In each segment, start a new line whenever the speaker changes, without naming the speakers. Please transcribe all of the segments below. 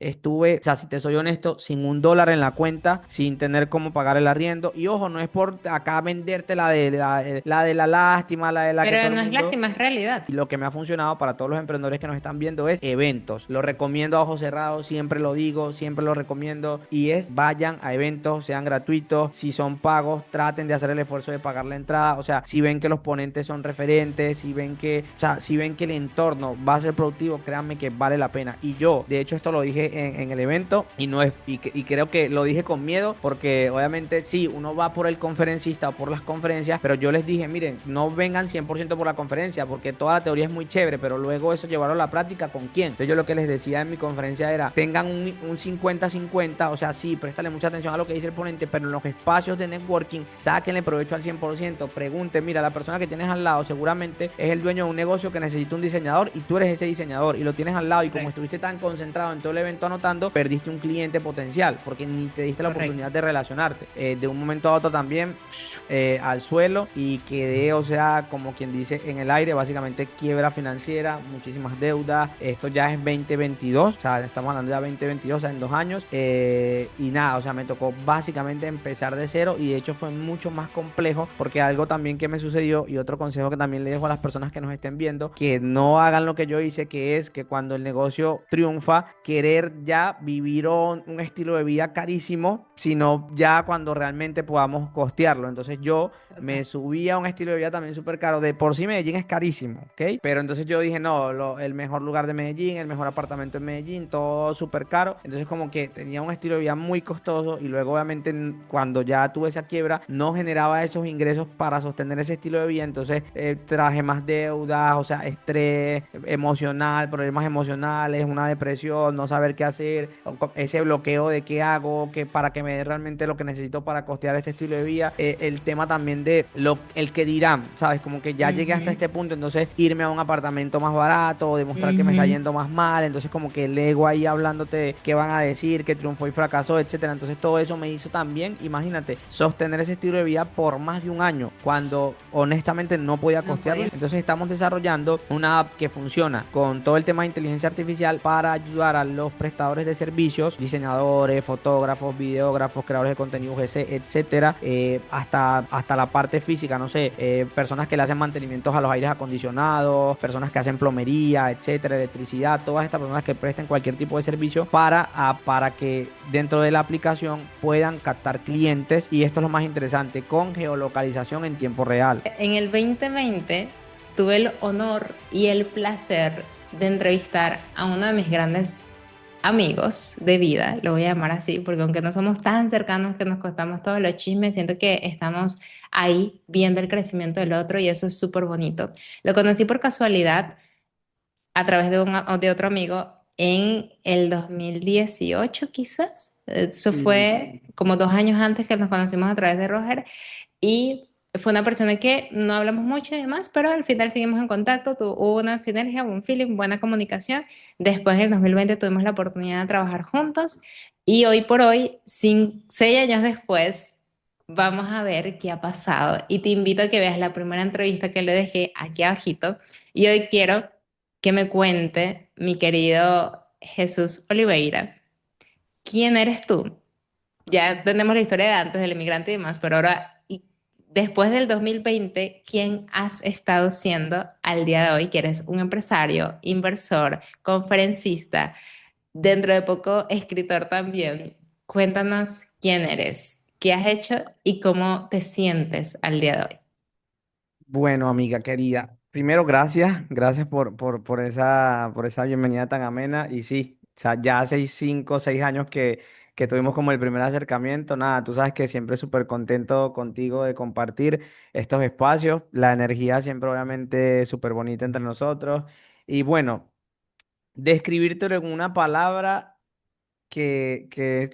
estuve, o sea, si te soy honesto, sin $1 en la cuenta, sin tener cómo pagar el arriendo. Y ojo, no es por acá venderte la de la lástima, la de la que todo
Pero
el
no es
mundo.
lástima, es realidad.
Y lo que me ha funcionado para todos los emprendedores que nos están viendo es eventos. Lo recomiendo a ojos cerrados, siempre lo digo, siempre lo recomiendo. Y es vayan a eventos, sean gratuitos. Si son pagos, traten de hacer el esfuerzo de pagar la entrada. O sea, si ven que los ponentes son referentes, si ven que, o sea, si ven que el entorno va a ser productivo, créanme que vale la pena. Y yo, de hecho, esto lo dije en el evento y no es, y creo que lo dije con miedo porque obviamente sí, uno va por el conferencista o por las conferencias, pero yo les dije, miren, no vengan 100% por la conferencia porque toda la teoría es muy chévere, pero luego eso llevarlo a la práctica con quién. Entonces yo lo que les decía en mi conferencia era, tengan un 50-50, o sea, sí, préstale mucha atención a lo que dice el ponente, pero en los espacios de networking, sáquenle provecho al 100%, pregunten, mira, la persona que tienes al lado seguramente es el dueño de un negocio que necesita un diseñador y tú eres ese diseñador y lo tienes al lado y como
Correcto,
estuviste tan concentrado en todo el evento anotando, perdiste un cliente potencial porque ni te diste la
correcto.
oportunidad de relacionarte. De un momento a otro también al suelo y quedé, o sea, como quien dice, en el aire, básicamente quiebra financiera, muchísimas deudas. Esto ya es 2022, o sea, estamos hablando ya de 2022, o sea, en 2 años. Y nada, o sea, me tocó básicamente empezar de cero y de hecho fue mucho más complejo porque algo también que me sucedió y otro consejo que también le dejo a las personas que nos estén viendo, que no hagan lo que yo hice, que es que cuando el negocio triunfa, querer ya vivir un estilo de vida carísimo, sino ya cuando realmente podamos costearlo. Entonces yo me
Total.
subí a un estilo de vida también súper caro. De por sí Medellín es carísimo, ¿ok? Pero entonces yo dije, no, el mejor lugar de Medellín, el mejor apartamento en Medellín, todo súper caro. Entonces como que tenía un estilo de vida muy costoso y luego obviamente cuando ya tuve esa quiebra no generaba esos ingresos para sostener ese estilo de vida. Entonces traje más deudas, o sea, estrés emocional, problemas emocionales, una depresión, no saber qué hacer, ese bloqueo de qué hago, para que me dé realmente lo que necesito para costear este estilo de vida. El tema también de el que dirán, ¿sabes? Como que ya llegué hasta
Ujú,
este punto, entonces irme a un apartamento más barato, demostrar que me está
ujú.
yendo más mal, entonces como que el ego ahí hablándote de qué van a decir, que triunfó y fracasó, etcétera. Entonces todo eso me hizo también, imagínate, sostener ese estilo de vida por más de un año, cuando honestamente no podía
No
costearlo.
podía.
Entonces estamos desarrollando una app que funciona con todo el tema de inteligencia artificial para ayudar a los prestadores de servicios, diseñadores, fotógrafos, videógrafos, creadores de contenido UGC, etcétera, hasta la parte física, no sé, personas que le hacen mantenimientos a los aires acondicionados, personas que hacen plomería, etcétera, electricidad, todas estas personas que presten cualquier tipo de servicio para que dentro de la aplicación puedan captar clientes y esto es lo más interesante, con geolocalización en tiempo real.
En el 2020 tuve el honor y el placer de entrevistar a uno de mis grandes amigos de vida, lo voy a llamar así, porque aunque no somos tan cercanos que nos contamos todos los chismes, siento que estamos ahí viendo el crecimiento del otro y eso es súper bonito. Lo conocí por casualidad a través de otro amigo en el 2018 quizás. Eso
Mm.
fue como 2 años antes que nos conocimos a través de Roger y fue una persona que no hablamos mucho y demás, pero al final seguimos en contacto, hubo una sinergia, un feeling, buena comunicación. Después en el 2020 tuvimos la oportunidad de trabajar juntos y hoy por hoy, 6 años después, vamos a ver qué ha pasado. Y te invito a que veas la primera entrevista que le dejé aquí abajito. Y hoy quiero que me cuente, mi querido Jesús Oliveira, ¿quién eres tú? Ya tenemos la historia de antes del inmigrante y demás, pero ahora, después del 2020, ¿quién has estado siendo al día de hoy? Que eres un empresario, inversor, conferencista, dentro de poco escritor también. Cuéntanos quién eres, qué has hecho y cómo te sientes al día de hoy.
Bueno, amiga querida, primero gracias por esa bienvenida tan amena. Y sí, o sea, ya hace 5 o 6 años que tuvimos como el primer acercamiento. Nada, tú sabes que siempre súper contento contigo de compartir estos espacios. La energía siempre obviamente súper bonita entre nosotros. Y bueno, describírtelo en una palabra que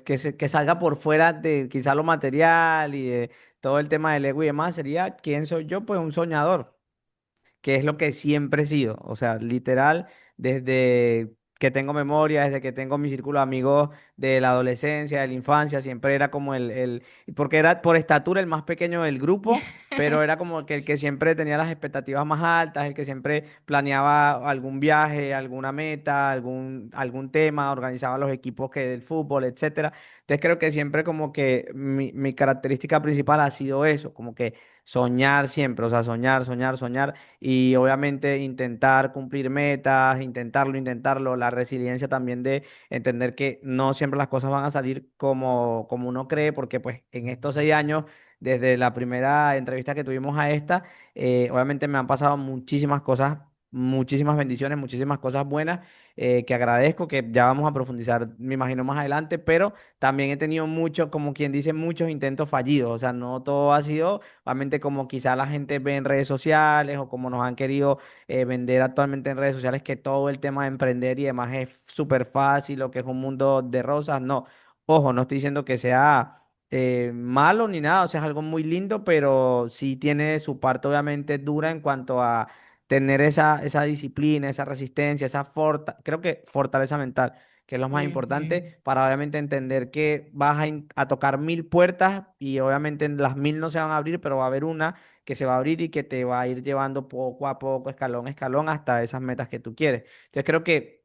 salga por fuera de quizá lo material y de todo el tema del ego y demás, sería ¿quién soy yo? Pues un soñador, que es lo que siempre he sido. O sea, literal, desde que tengo memoria, desde que tengo mi círculo de amigos de la adolescencia, de la infancia, siempre era como porque era por estatura el más pequeño del grupo. pero era como que el que siempre tenía las expectativas más altas, el que siempre planeaba algún viaje, alguna meta, algún tema, organizaba los equipos que del fútbol, etcétera. Entonces creo que siempre como que mi característica principal ha sido eso, como que soñar siempre, o sea, soñar, soñar, soñar y obviamente intentar cumplir metas, intentarlo, la resiliencia también de entender que no siempre las cosas van a salir como uno cree, porque pues en estos 6 años, desde la primera entrevista que tuvimos a esta, obviamente me han pasado muchísimas cosas, muchísimas bendiciones, muchísimas cosas buenas que agradezco, que ya vamos a profundizar, me imagino, más adelante, pero también he tenido muchos, como quien dice, muchos intentos fallidos, o sea, no todo ha sido, obviamente, como quizá la gente ve en redes sociales o como nos han querido vender actualmente en redes sociales, que todo el tema de emprender y demás es súper fácil o que es un mundo de rosas, no. Ojo, no estoy diciendo que sea malo ni nada, o sea, es algo muy lindo, pero sí tiene su parte obviamente dura en cuanto a tener esa disciplina, esa resistencia, creo que fortaleza mental, que es lo más
Ujú.
importante para obviamente entender que vas a tocar 1000 puertas y obviamente las 1000 no se van a abrir, pero va a haber una que se va a abrir y que te va a ir llevando poco a poco, escalón a escalón, hasta esas metas que tú quieres. Entonces creo que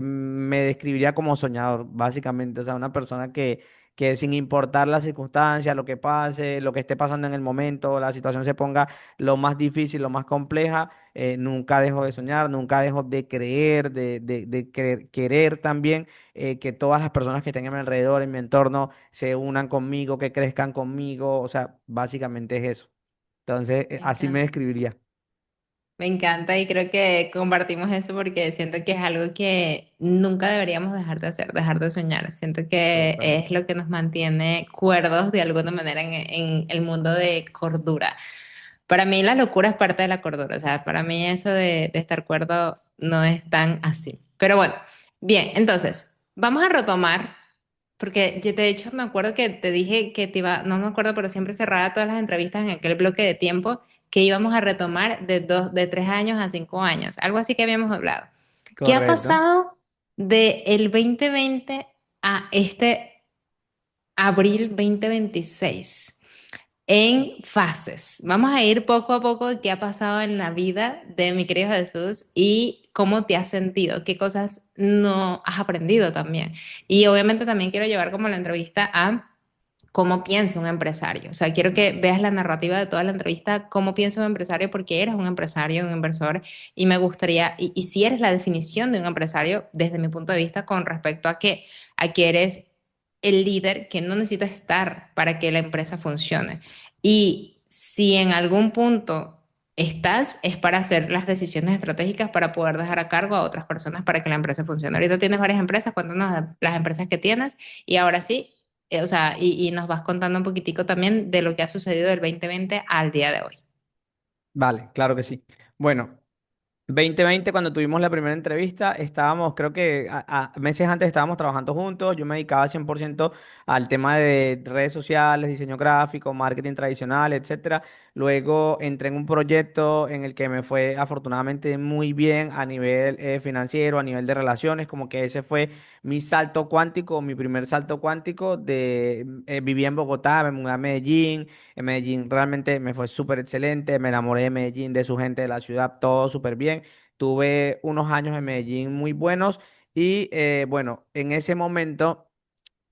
me describiría como soñador, básicamente, o sea, una persona que sin importar las circunstancias, lo que pase, lo que esté pasando en el momento, la situación se ponga lo más difícil, lo más compleja, nunca dejo de soñar, nunca dejo de creer, querer también que todas las personas que estén a mi alrededor, en mi entorno, se unan conmigo, que crezcan conmigo, o sea, básicamente es eso. Entonces,
Me
así me
encanta.
describiría.
Me encanta y creo que compartimos eso porque siento que es algo que nunca deberíamos dejar de hacer, dejar de soñar. Siento que
Total.
es lo que nos mantiene cuerdos de alguna manera en el mundo de cordura. Para mí la locura es parte de la cordura, o sea, para mí eso de estar cuerdo no es tan así. Pero bueno, bien, entonces, vamos a retomar, porque yo de hecho me acuerdo que te dije que te iba, no me acuerdo, pero siempre cerraba todas las entrevistas en aquel bloque de tiempo que íbamos a retomar de 3 años a 5 años, algo así que habíamos hablado. ¿Qué ha
Correcto.
pasado del 2020 a este abril 2026? En fases. Vamos a ir poco a poco de qué ha pasado en la vida de mi querido Jesús y cómo te has sentido, qué cosas no has aprendido también. Y obviamente también quiero llevar como la entrevista a cómo piensa un empresario. O sea, quiero que veas la narrativa de toda la entrevista, cómo piensa un empresario, porque eres un empresario, un inversor, y me gustaría, y si eres la definición de un empresario desde mi punto de vista con respecto a que eres el líder que no necesita estar para que la empresa funcione. Y si en algún punto estás, es para hacer las decisiones estratégicas para poder dejar a cargo a otras personas para que la empresa funcione. Ahorita tienes varias empresas, cuéntanos las empresas que tienes y ahora sí, o sea, y nos vas contando un poquitico también de lo que ha sucedido del 2020 al día de hoy.
Vale, claro que sí. Bueno. 2020, cuando tuvimos la primera entrevista, estábamos, creo que meses antes estábamos trabajando juntos. Yo me dedicaba 100% al tema de redes sociales, diseño gráfico, marketing tradicional, etcétera. Luego entré en un proyecto en el que me fue afortunadamente muy bien a nivel financiero, a nivel de relaciones, como que ese fue mi salto cuántico, mi primer salto cuántico viví en Bogotá, me mudé a Medellín. En Medellín realmente me fue súper excelente, me enamoré de Medellín, de su gente, de la ciudad, todo súper bien. Tuve unos años en Medellín muy buenos y bueno, en ese momento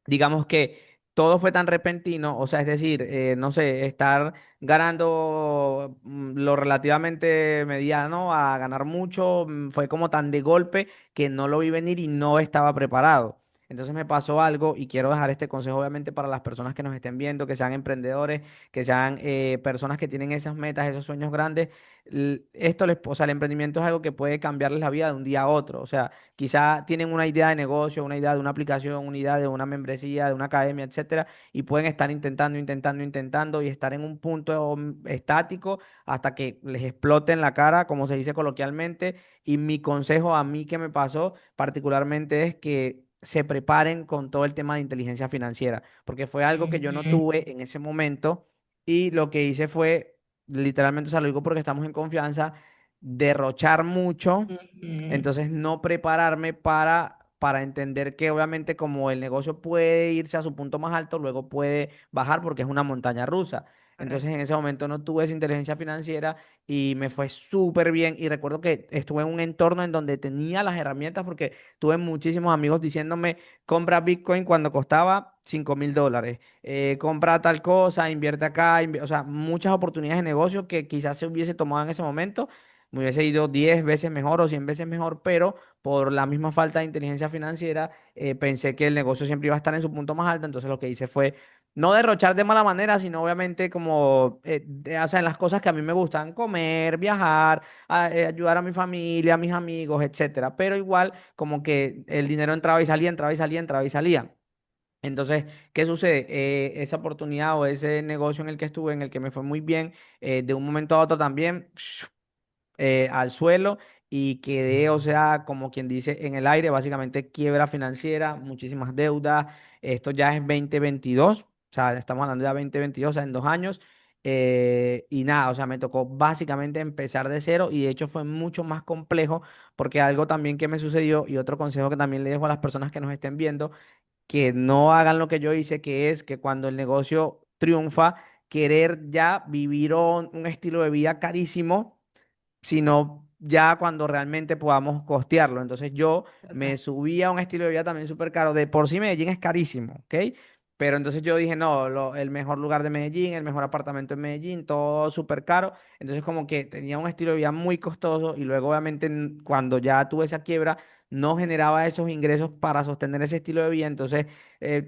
digamos que todo fue tan repentino, o sea, es decir, no sé, estar ganando lo relativamente mediano a ganar mucho, fue como tan de golpe que no lo vi venir y no estaba preparado. Entonces me pasó algo y quiero dejar este consejo obviamente para las personas que nos estén viendo, que sean emprendedores, que sean personas que tienen esas metas, esos sueños grandes. O sea, el emprendimiento es algo que puede cambiarles la vida de un día a otro. O sea, quizá tienen una idea de negocio, una idea de una aplicación, una idea de una membresía, de una academia, etcétera, y pueden estar intentando y estar en un punto estático hasta que les explote en la cara, como se dice coloquialmente. Y mi consejo a mí que me pasó particularmente es que se preparen con todo el tema de inteligencia financiera, porque fue algo que yo no
Ujú,
tuve en ese momento y lo que hice fue, literalmente, o sea, lo digo porque estamos en confianza, derrochar mucho,
ujú,
entonces no prepararme para entender que obviamente como el negocio puede irse a su punto más alto, luego puede bajar porque es una montaña rusa. Entonces en
correcto.
ese momento no tuve esa inteligencia financiera y me fue súper bien. Y recuerdo que estuve en un entorno en donde tenía las herramientas porque tuve muchísimos amigos diciéndome, compra Bitcoin cuando costaba $5.000, compra tal cosa, invierte acá, o sea, muchas oportunidades de negocio que quizás se hubiese tomado en ese momento. Me hubiese ido 10 veces mejor o 100 veces mejor, pero por la misma falta de inteligencia financiera, pensé que el negocio siempre iba a estar en su punto más alto. Entonces lo que hice fue no derrochar de mala manera, sino obviamente como, o sea, en las cosas que a mí me gustan, comer, viajar, ayudar a mi familia, a mis amigos, etcétera. Pero igual como que el dinero entraba y salía, entraba y salía, entraba y salía. Entonces, ¿qué sucede? Esa oportunidad o ese negocio en el que estuve, en el que me fue muy bien, de un momento a otro también al suelo y quedé, o sea, como quien dice, en el aire, básicamente quiebra financiera, muchísimas deudas. Esto ya es 2022, o sea, estamos hablando ya de 2022, o sea, en 2 años. Y nada, o sea, me tocó básicamente empezar de cero y de hecho fue mucho más complejo porque algo también que me sucedió y otro consejo que también le dejo a las personas que nos estén viendo, que no hagan lo que yo hice, que es que cuando el negocio triunfa, querer ya vivir un estilo de vida carísimo sino ya cuando realmente podamos costearlo. Entonces yo
Total.
me subí a un estilo de vida también súper caro. De por sí Medellín es carísimo, ¿ok? Pero entonces yo dije, no, el mejor lugar de Medellín, el mejor apartamento en Medellín, todo súper caro. Entonces como que tenía un estilo de vida muy costoso y luego obviamente cuando ya tuve esa quiebra, no generaba esos ingresos para sostener ese estilo de vida. Entonces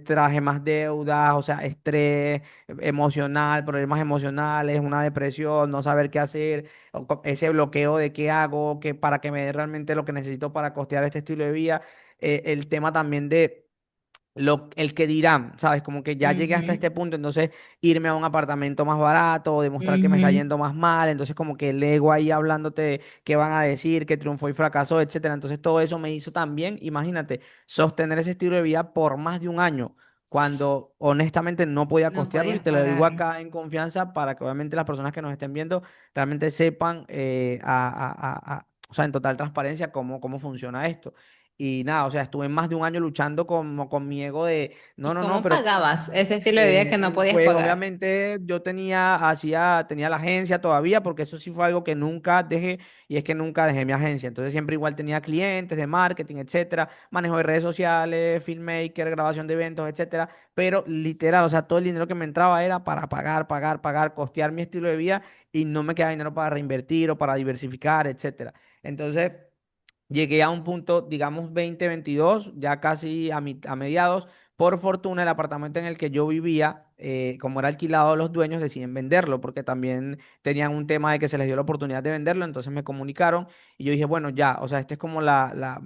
traje más deudas, o sea, estrés emocional, problemas emocionales, una depresión, no saber qué hacer ese bloqueo de qué hago, para que me dé realmente lo que necesito para costear este estilo de vida. El tema también de el que dirán, ¿sabes? Como que ya llegué hasta
Ujú,
este punto, entonces irme a un apartamento más barato, demostrar que me está
ujú.
yendo más mal, entonces como que el ego ahí hablándote de qué van a decir, que triunfó y fracasó, etcétera. Entonces todo eso me hizo también, imagínate, sostener ese estilo de vida por más de un año, cuando honestamente no podía
No
costearlo y
podías
te lo digo
pagarlo.
acá en confianza para que obviamente las personas que nos estén viendo realmente sepan o sea, en total transparencia cómo funciona esto. Y nada, o sea, estuve más de un año luchando con mi ego de, no,
¿Y
no, no,
cómo
pero
pagabas ese estilo de vida que no podías
pues
pagar?
obviamente yo tenía la agencia todavía, porque eso sí fue algo que nunca dejé, y es que nunca dejé mi agencia. Entonces siempre igual tenía clientes de marketing, etcétera, manejo de redes sociales, filmmaker, grabación de eventos, etcétera. Pero literal, o sea, todo el dinero que me entraba era para pagar, pagar, pagar, costear mi estilo de vida y no me quedaba dinero para reinvertir o para diversificar, etcétera. Entonces llegué a un punto, digamos, 2022 ya casi a mediados. Por fortuna, el apartamento en el que yo vivía, como era alquilado, los dueños deciden venderlo, porque también tenían un tema de que se les dio la oportunidad de venderlo, entonces me comunicaron y yo dije, bueno, ya, o sea, este es como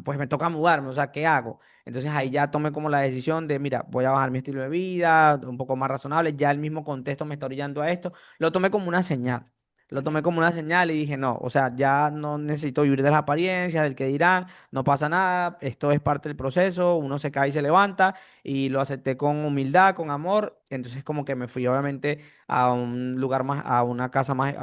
pues me toca mudarme, o sea, ¿qué hago? Entonces ahí ya tomé como la decisión de, mira, voy a bajar mi estilo de vida, un poco más razonable, ya el mismo contexto me está orillando a esto, lo tomé como una señal. Lo tomé como una señal y dije, no, o sea, ya no necesito vivir de las apariencias, del que dirán, no pasa nada, esto es parte del proceso, uno se cae y se levanta y lo acepté con humildad, con amor. Entonces como que me fui obviamente a un lugar más, a una casa más,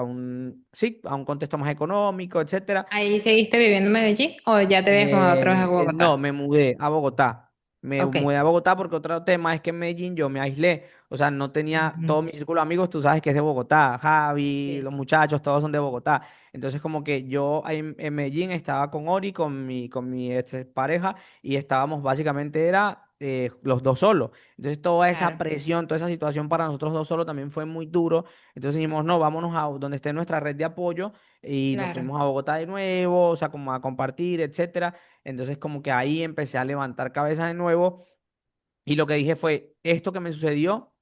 sí, a un contexto más económico, etcétera.
¿Ahí seguiste viviendo en Medellín o ya te habías mudado otra vez a
No,
Bogotá?
me mudé a Bogotá. Me
Ok.
mudé a Bogotá porque otro tema es que en Medellín yo me aislé. O sea, no tenía
Ujú.
todo mi círculo de amigos, tú sabes que es de Bogotá. Javi, los
Sí,
muchachos, todos son de Bogotá. Entonces, como que yo ahí en Medellín estaba con Ori, con mi ex pareja, y estábamos básicamente era los dos solos. Entonces, toda esa
claro,
presión, toda esa situación para nosotros dos solos también fue muy duro. Entonces dijimos, no, vámonos a donde esté nuestra red de apoyo y nos
claro.
fuimos a Bogotá de nuevo, o sea, como a compartir, etcétera. Entonces como que ahí empecé a levantar cabeza de nuevo y lo que dije fue, esto que me sucedió,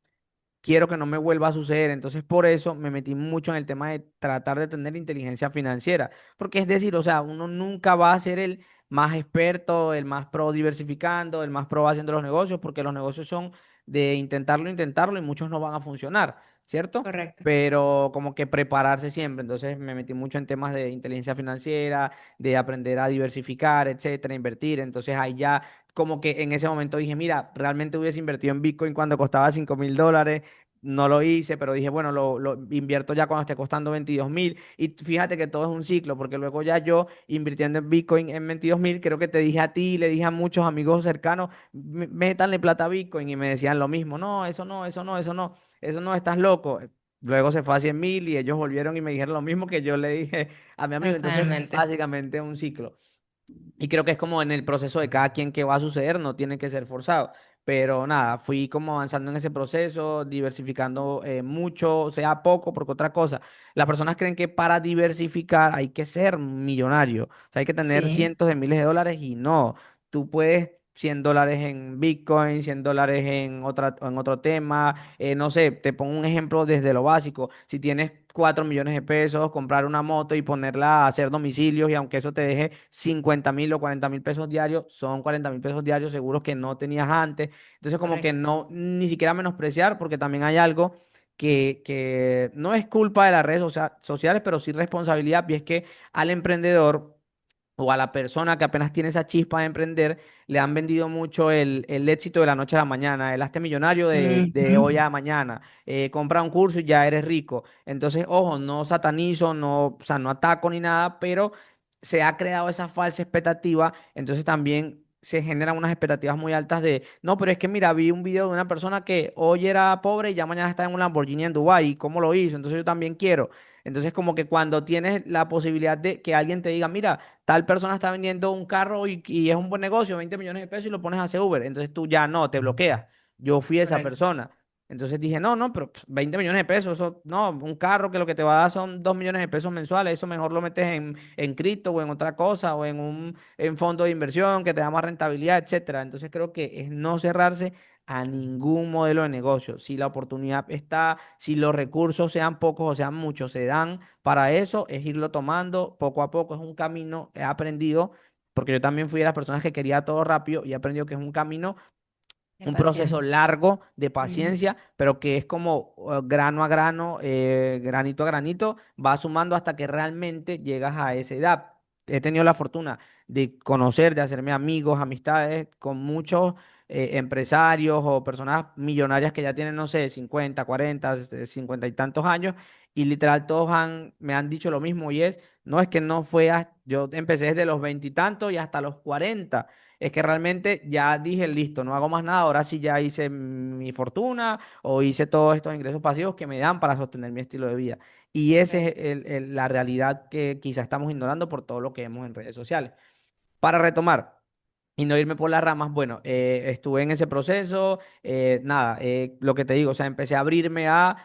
quiero que no me vuelva a suceder. Entonces por eso me metí mucho en el tema de tratar de tener inteligencia financiera. Porque es decir, o sea, uno nunca va a ser el más experto, el más pro diversificando, el más pro haciendo los negocios, porque los negocios son de intentarlo, intentarlo y muchos no van a funcionar, ¿cierto?
Correcto.
Pero como que prepararse siempre. Entonces me metí mucho en temas de inteligencia financiera, de aprender a diversificar, etcétera, invertir. Entonces ahí ya como que en ese momento dije, mira, realmente hubiese invertido en Bitcoin cuando costaba $5.000. No lo hice, pero dije, bueno, lo invierto ya cuando esté costando 22.000. Y fíjate que todo es un ciclo, porque luego ya yo invirtiendo en Bitcoin en 22.000, creo que te dije a ti, le dije a muchos amigos cercanos, Métanle plata a Bitcoin", y me decían lo mismo, no, eso no, eso no, eso no, eso no, estás loco. luego se fue a 100.000 y ellos volvieron y me dijeron lo mismo que yo le dije a mi amigo. Entonces,
Totalmente.
básicamente un ciclo. Y creo que es como en el proceso de cada quien que va a suceder, no tiene que ser forzado. Pero nada, fui como avanzando en ese proceso, diversificando mucho, sea poco, porque otra cosa, las personas creen que para diversificar hay que ser millonario, o sea, hay que tener
Sí,
cientos de miles de dólares y no, tú puedes $100 en Bitcoin, $100 en otro tema, no sé, te pongo un ejemplo desde lo básico, si tienes 4 millones de pesos, comprar una moto y ponerla a hacer domicilios y aunque eso te deje 50.000 o 40.000 pesos diarios, son 40.000 pesos diarios seguros que no tenías antes. Entonces como que
correcto.
no, ni siquiera menospreciar porque también hay algo que no es culpa de las redes sociales, pero sí responsabilidad y es que al emprendedor o a la persona que apenas tiene esa chispa de emprender, le han vendido mucho el éxito de la noche a la mañana, el hazte millonario de
Ujú.
hoy a mañana, compra un curso y ya eres rico. Entonces, ojo, no satanizo, no, o sea, no ataco ni nada, pero se ha creado esa falsa expectativa, entonces también se generan unas expectativas muy altas de, no, pero es que mira, vi un video de una persona que hoy era pobre y ya mañana está en un Lamborghini en Dubái, ¿y cómo lo hizo? Entonces yo también quiero. Entonces como que cuando tienes la posibilidad de que alguien te diga, mira, tal persona está vendiendo un carro y es un buen negocio, 20 millones de pesos y lo pones a hacer Uber. Entonces tú ya no, te bloqueas. Yo fui esa
Correcto.
persona. Entonces dije, no, no, pero 20 millones de pesos, eso, no, un carro que lo que te va a dar son 2 millones de pesos mensuales, eso mejor lo metes en cripto o en otra cosa o en fondo de inversión que te da más rentabilidad, etcétera. Entonces creo que es no cerrarse a ningún modelo de negocio. Si la oportunidad está, si los recursos sean pocos o sean muchos, se dan para eso, es irlo tomando poco a poco. Es un camino, he aprendido, porque yo también fui de las personas que quería todo rápido y he aprendido que es un camino,
De
un proceso
paciencia.
largo de
Ujú.
paciencia, pero que es como grano a grano, granito a granito, va sumando hasta que realmente llegas a esa edad. He tenido la fortuna de conocer, de hacerme amigos, amistades con muchos empresarios o personas millonarias que ya tienen, no sé, 50 40 50 y tantos años, y literal todos me han dicho lo mismo, y es, no es que no fue, yo empecé desde los 20 y tantos y hasta los 40, es que realmente ya dije, listo, no hago más nada, ahora sí ya hice mi fortuna o hice todos estos ingresos pasivos que me dan para sostener mi estilo de vida. Y esa es
Correcto.
la realidad que quizá estamos ignorando por todo lo que vemos en redes sociales. Para retomar y no irme por las ramas, bueno, estuve en ese proceso, nada, lo que te digo, o sea, empecé a abrirme a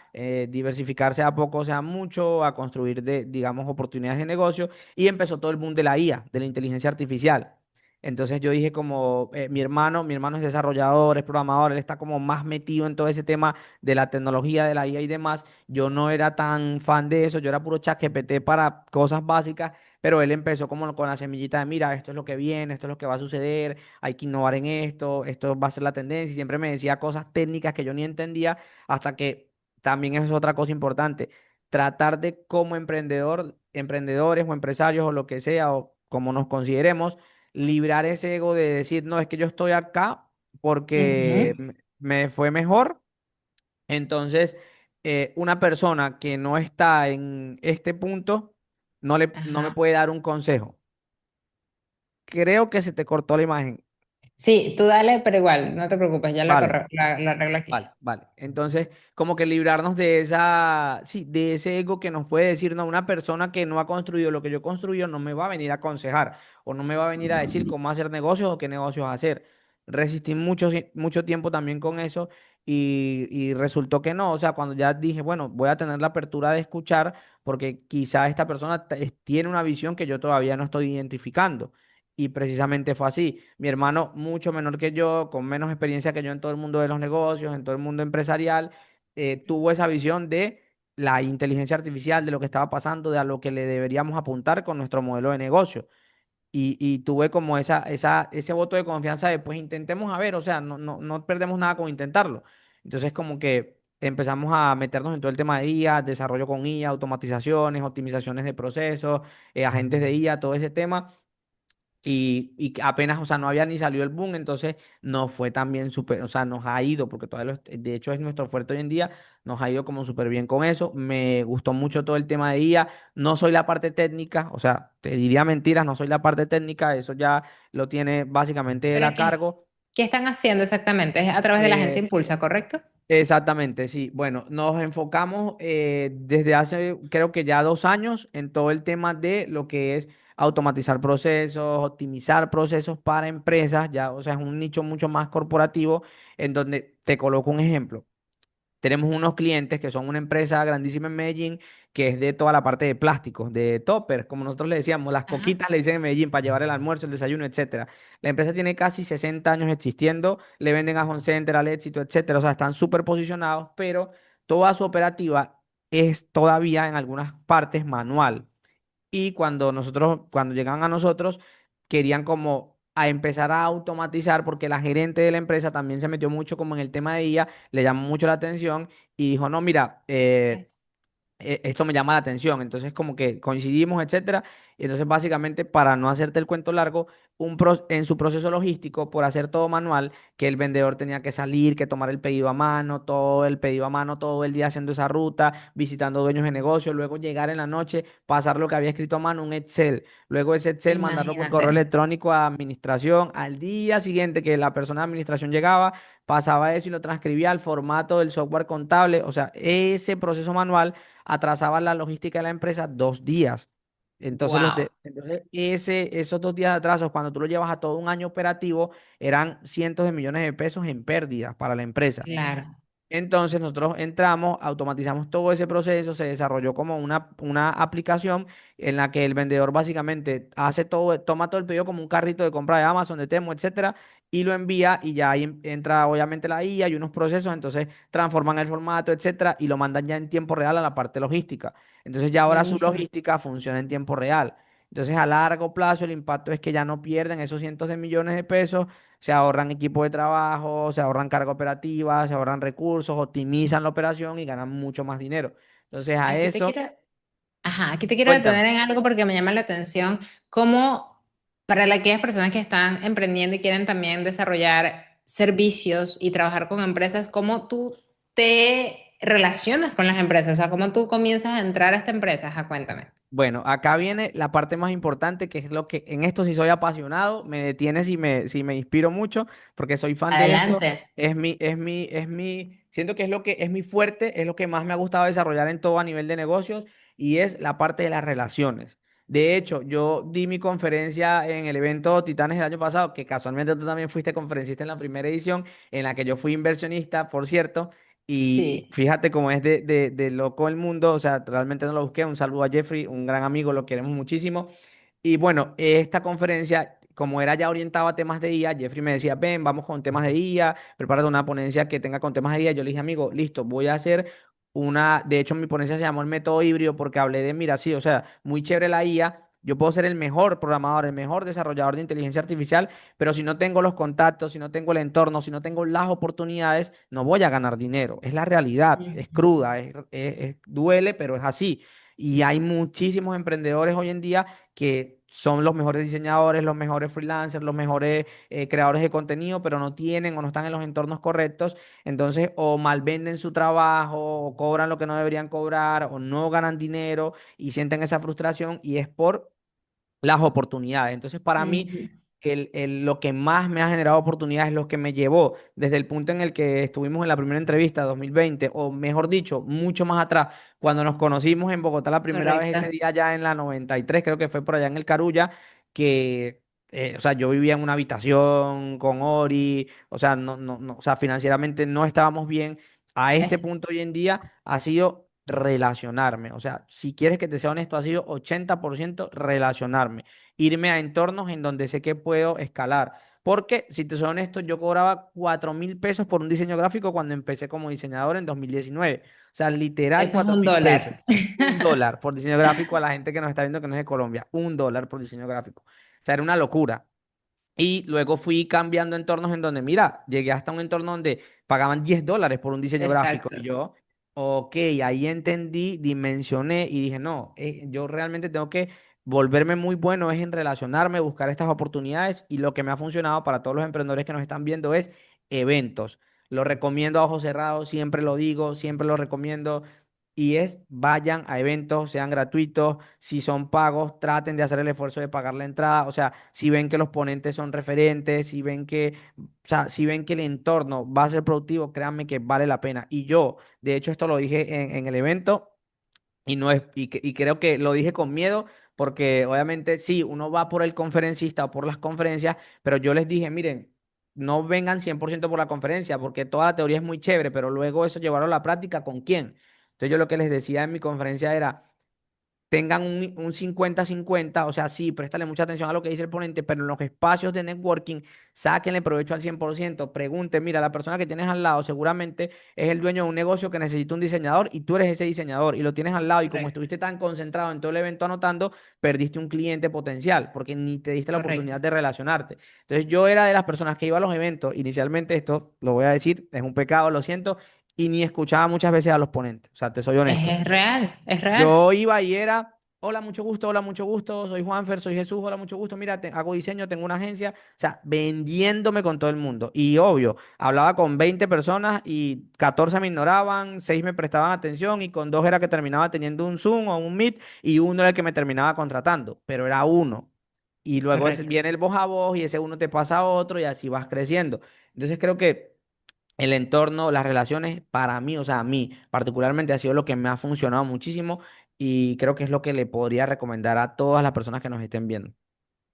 diversificar, sea poco, sea mucho, a construir, digamos, oportunidades de negocio y empezó todo el boom de la IA, de la inteligencia artificial. Entonces yo dije como mi hermano es desarrollador, es programador, él está como más metido en todo ese tema de la tecnología, de la IA y demás. Yo no era tan fan de eso, yo era puro chat GPT para cosas básicas, pero él empezó como con la semillita de, mira, esto es lo que viene, esto es lo que va a suceder, hay que innovar en esto va a ser la tendencia. Y siempre me decía cosas técnicas que yo ni entendía, hasta que también eso es otra cosa importante, tratar de como emprendedor, emprendedores o empresarios o lo que sea, o como nos consideremos, librar ese ego de decir, no, es que yo estoy acá porque
Ujú.
me fue mejor. Entonces, una persona que no está en este punto no me
Ajá.
puede dar un consejo. Creo que se te cortó la imagen.
Sí, tú dale, pero igual, no te preocupes, ya
Vale.
la arreglo aquí.
Vale, vale. Entonces, como que librarnos de esa, sí, de ese ego que nos puede decir, no, una persona que no ha construido lo que yo construyo no me va a venir a aconsejar o no me va a venir a decir cómo hacer negocios o qué negocios hacer. Resistí mucho tiempo también con eso y resultó que no. O sea, cuando ya dije, bueno, voy a tener la apertura de escuchar porque quizá esta persona tiene una visión que yo todavía no estoy identificando. Y precisamente fue así. Mi hermano, mucho menor que yo, con menos experiencia que yo en todo el mundo de los negocios, en todo el mundo empresarial, tuvo esa visión de la inteligencia artificial, de lo que estaba pasando, de a lo que le deberíamos apuntar con nuestro modelo de negocio. Y tuve como ese voto de confianza de, pues intentemos a ver, o sea, no perdemos nada con intentarlo. Entonces, como que empezamos a meternos en todo el tema de IA, desarrollo con IA, automatizaciones, optimizaciones de procesos, agentes de IA, todo ese tema y que apenas, o sea, no había ni salido el boom, entonces no fue tan bien súper, o sea, nos ha ido, porque todavía de hecho es nuestro fuerte hoy en día, nos ha ido como súper bien con eso. Me gustó mucho todo el tema de IA. No soy la parte técnica, o sea, te diría mentiras, no soy la parte técnica, eso ya lo tiene básicamente él
Pero
a cargo.
¿Qué están haciendo exactamente? Es a través de la agencia
Eh,
Impulsa, ¿correcto?
Exactamente, sí. Bueno, nos enfocamos desde hace creo que ya 2 años en todo el tema de lo que es automatizar procesos, optimizar procesos para empresas, ya, o sea, es un nicho mucho más corporativo en donde te coloco un ejemplo. Tenemos unos clientes que son una empresa grandísima en Medellín que es de toda la parte de plásticos, de toppers, como nosotros le decíamos, las
Ajá.
coquitas le dicen en Medellín para llevar el almuerzo, el desayuno, etcétera. La empresa tiene casi 60 años existiendo, le venden a Home Center, al Éxito, etcétera. O sea, están súper posicionados, pero toda su operativa es todavía en algunas partes manual. Y cuando llegaban a nosotros, querían como a empezar a automatizar porque la gerente de la empresa también se metió mucho como en el tema de IA, le llamó mucho la atención y dijo, no, mira,
Es-
esto me llama la atención. Entonces, como que coincidimos, etcétera. Y entonces, básicamente, para no hacerte el cuento largo, en su proceso logístico, por hacer todo manual, que el vendedor tenía que salir, que tomar el pedido a mano, todo el pedido a mano, todo el día haciendo esa ruta, visitando dueños de negocio, luego llegar en la noche, pasar lo que había escrito a mano, un Excel, luego ese Excel mandarlo por correo
Imagínate.
electrónico a administración, al día siguiente que la persona de administración llegaba, pasaba eso y lo transcribía al formato del software contable, o sea, ese proceso manual atrasaba la logística de la empresa 2 días. Entonces,
Wow.
entonces esos 2 días de atrasos, cuando tú lo llevas a todo un año operativo, eran cientos de millones de pesos en pérdidas para la empresa.
Claro.
Entonces nosotros entramos, automatizamos todo ese proceso, se desarrolló como una aplicación en la que el vendedor básicamente hace todo, toma todo el pedido como un carrito de compra de Amazon, de Temo, etcétera, y lo envía y ya ahí entra obviamente la IA y unos procesos, entonces transforman el formato, etcétera, y lo mandan ya en tiempo real a la parte logística. Entonces ya ahora su
Buenísimo.
logística funciona en tiempo real. Entonces a largo plazo el impacto es que ya no pierden esos cientos de millones de pesos, se ahorran equipo de trabajo, se ahorran carga operativa, se ahorran recursos, optimizan la operación y ganan mucho más dinero. Entonces, a
Aquí te
eso,
quiero, ajá, aquí te quiero
cuéntame.
detener en algo porque me llama la atención cómo para aquellas personas que están emprendiendo y quieren también desarrollar servicios y trabajar con empresas, cómo tú te relacionas con las empresas, o sea, cómo tú comienzas a entrar a esta empresa, ajá, cuéntame.
Bueno, acá viene la parte más importante, que es lo que en esto sí soy apasionado, me detiene si me inspiro mucho, porque soy fan de esto.
Adelante.
Siento que es lo que es mi fuerte, es lo que más me ha gustado desarrollar en todo a nivel de negocios, y es la parte de las relaciones. De hecho, yo di mi conferencia en el evento Titanes el año pasado, que casualmente tú también fuiste conferencista en la primera edición, en la que yo fui inversionista, por cierto. Y
Sí.
fíjate cómo es de loco el mundo, o sea, realmente no lo busqué. Un saludo a Jeffrey, un gran amigo, lo queremos muchísimo. Y bueno, esta conferencia, como era ya orientada a temas de IA, Jeffrey me decía, ven, vamos con temas de IA, prepárate una ponencia que tenga con temas de IA. Yo le dije, amigo, listo, voy a hacer de hecho mi ponencia se llamó el método híbrido porque hablé de, mira, sí, o sea, muy chévere la IA. Yo puedo ser el mejor programador, el mejor desarrollador de inteligencia artificial, pero si no tengo los contactos, si no tengo el entorno, si no tengo las oportunidades, no voy a ganar dinero. Es la realidad, es
Ujú.
cruda, duele, pero es así. Y hay muchísimos emprendedores hoy en día que son los mejores diseñadores, los mejores freelancers, los mejores creadores de contenido, pero no tienen o no están en los entornos correctos. Entonces, o malvenden su trabajo, o cobran lo que no deberían cobrar, o no ganan dinero y sienten esa frustración y es por las oportunidades. Entonces, para mí,
Ujú.
lo que más me ha generado oportunidades es lo que me llevó desde el punto en el que estuvimos en la primera entrevista, 2020, o mejor dicho, mucho más atrás, cuando nos conocimos en Bogotá la primera vez,
Correcto.
ese día ya en la 93, creo que fue por allá en el Carulla, que, o sea, yo vivía en una habitación con Ori, o sea, no, o sea, financieramente no estábamos bien. A este
Eh,
punto hoy en día ha sido relacionarme. O sea, si quieres que te sea honesto, ha sido 80% relacionarme, irme a entornos en donde sé que puedo escalar. Porque, si te soy honesto, yo cobraba 4.000 pesos por un diseño gráfico cuando empecé como diseñador en 2019. O sea, literal,
Eso es
cuatro
un
mil pesos.
dólar.
$1 por diseño gráfico a la gente que nos está viendo que no es de Colombia. $1 por diseño gráfico. O sea, era una locura. Y luego fui cambiando entornos en donde, mira, llegué hasta un entorno donde pagaban $10 por un diseño gráfico. Y
Exacto.
yo, ok, ahí entendí, dimensioné y dije, no, yo realmente tengo que volverme muy bueno es en relacionarme, buscar estas oportunidades. Y lo que me ha funcionado para todos los emprendedores que nos están viendo es eventos. Lo recomiendo a ojos cerrados, siempre lo digo, siempre lo recomiendo. y es vayan a eventos, sean gratuitos, si son pagos, traten de hacer el esfuerzo de pagar la entrada, o sea, si ven que los ponentes son referentes, si ven que, o sea, si ven que el entorno va a ser productivo, créanme que vale la pena. Y yo, de hecho, esto lo dije en el evento. Y no es, y creo que lo dije con miedo, porque obviamente sí, uno va por el conferencista o por las conferencias, pero yo les dije, miren, no vengan 100% por la conferencia, porque toda la teoría es muy chévere, pero luego eso llevarlo a la práctica, ¿con quién? Entonces yo lo que les decía en mi conferencia era, tengan un 50-50, o sea, sí, préstale mucha atención a lo que dice el ponente, pero en los espacios de networking, sáquenle provecho al 100%, pregunten, mira, la persona que tienes al lado seguramente es el dueño de un negocio que necesita un diseñador y tú eres ese diseñador y lo tienes al lado y como
Correcto,
estuviste tan concentrado en todo el evento anotando, perdiste un cliente potencial porque ni te diste la
correcto.
oportunidad de relacionarte. Entonces yo era de las personas que iba a los eventos, inicialmente esto, lo voy a decir, es un pecado, lo siento, y ni escuchaba muchas veces a los ponentes, o sea, te soy honesto.
Es real, es real.
Yo iba y era, hola, mucho gusto, soy Juanfer, soy Jesús, hola, mucho gusto, mira, hago diseño, tengo una agencia, o sea, vendiéndome con todo el mundo. Y obvio, hablaba con 20 personas y 14 me ignoraban, 6 me prestaban atención y con 2 era que terminaba teniendo un Zoom o un Meet y uno era el que me terminaba contratando, pero era uno. Y luego
Correcto.
viene el voz a voz y ese uno te pasa a otro y así vas creciendo. Entonces creo que el entorno, las relaciones, para mí, o sea, a mí particularmente ha sido lo que me ha funcionado muchísimo y creo que es lo que le podría recomendar a todas las personas que nos estén viendo.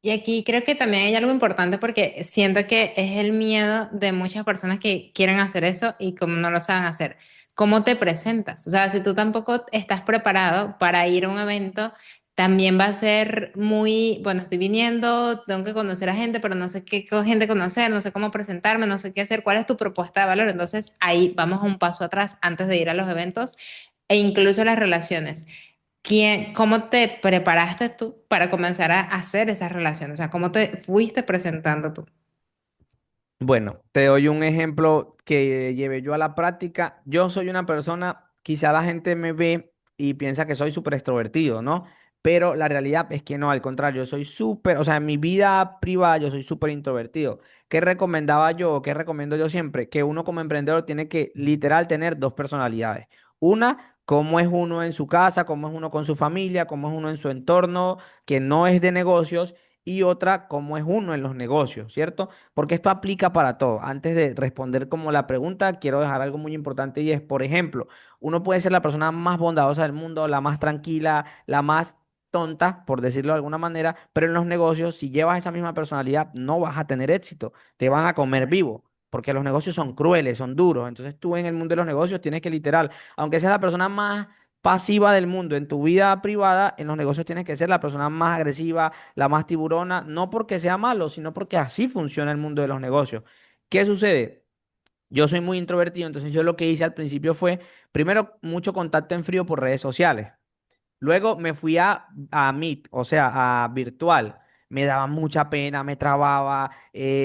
Y aquí creo que también hay algo importante porque siento que es el miedo de muchas personas que quieren hacer eso y como no lo saben hacer. ¿Cómo te presentas? O sea, si tú tampoco estás preparado para ir a un evento, también va a ser muy, bueno, estoy viniendo, tengo que conocer a gente, pero no sé gente conocer, no sé cómo presentarme, no sé qué hacer, cuál es tu propuesta de valor. Entonces ahí vamos a un paso atrás antes de ir a los eventos e incluso las relaciones. ¿Cómo te preparaste tú para comenzar a hacer esas relaciones? O sea, ¿cómo te fuiste presentando tú?
Bueno, te doy un ejemplo que llevé yo a la práctica. Yo soy una persona, quizá la gente me ve y piensa que soy súper extrovertido, ¿no? Pero la realidad es que no, al contrario, yo soy súper, o sea, en mi vida privada yo soy súper introvertido. ¿Qué recomendaba yo? ¿Qué recomiendo yo siempre? Que uno como emprendedor tiene que literal tener dos personalidades. Una, cómo es uno en su casa, cómo es uno con su familia, cómo es uno en su entorno, que no es de negocios, y otra, cómo es uno en los negocios, ¿cierto? Porque esto aplica para todo. Antes de responder como la pregunta, quiero dejar algo muy importante y es, por ejemplo, uno puede ser la persona más bondadosa del mundo, la más tranquila, la más tonta, por decirlo de alguna manera, pero en los negocios, si llevas esa misma personalidad, no vas a tener éxito, te van a comer
Correcto.
vivo. Porque los negocios son crueles, son duros. Entonces tú en el mundo de los negocios tienes que literal, aunque seas la persona más pasiva del mundo en tu vida privada, en los negocios tienes que ser la persona más agresiva, la más tiburona, no porque sea malo, sino porque así funciona el mundo de los negocios. ¿Qué sucede? Yo soy muy introvertido, entonces yo lo que hice al principio fue, primero, mucho contacto en frío por redes sociales. Luego me fui a Meet, o sea, a virtual. Me daba mucha pena, me trababa,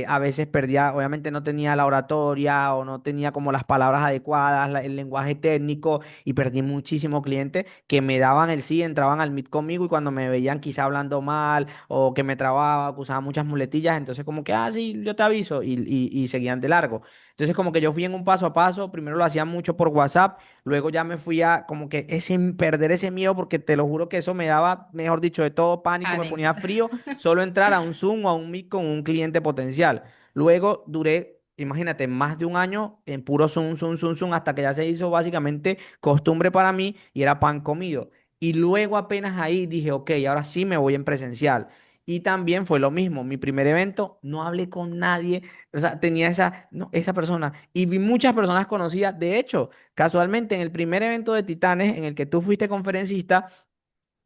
a veces perdía, obviamente no tenía la oratoria o no tenía como las palabras adecuadas, el lenguaje técnico y perdí muchísimos clientes que me daban el sí, entraban al Meet conmigo y cuando me veían quizá hablando mal o que me trababa, que usaba muchas muletillas, entonces como que, ah, sí, yo te aviso y seguían de largo. Entonces como que yo fui en un paso a paso, primero lo hacía mucho por WhatsApp. Luego ya me fui a como que perder ese miedo porque te lo juro que eso me daba, mejor dicho, de todo pánico, me
Pánico.
ponía frío solo entrar a un Zoom o a un Meet con un cliente potencial. Luego duré, imagínate, más de un año en puro Zoom, Zoom, Zoom, Zoom, hasta que ya se hizo básicamente costumbre para mí y era pan comido. Y luego apenas ahí dije, ok, ahora sí me voy en presencial. Y también fue lo mismo, mi primer evento, no hablé con nadie, o sea, tenía esa, no, esa persona. Y vi muchas personas conocidas, de hecho. Casualmente, en el primer evento de Titanes, en el que tú fuiste conferencista,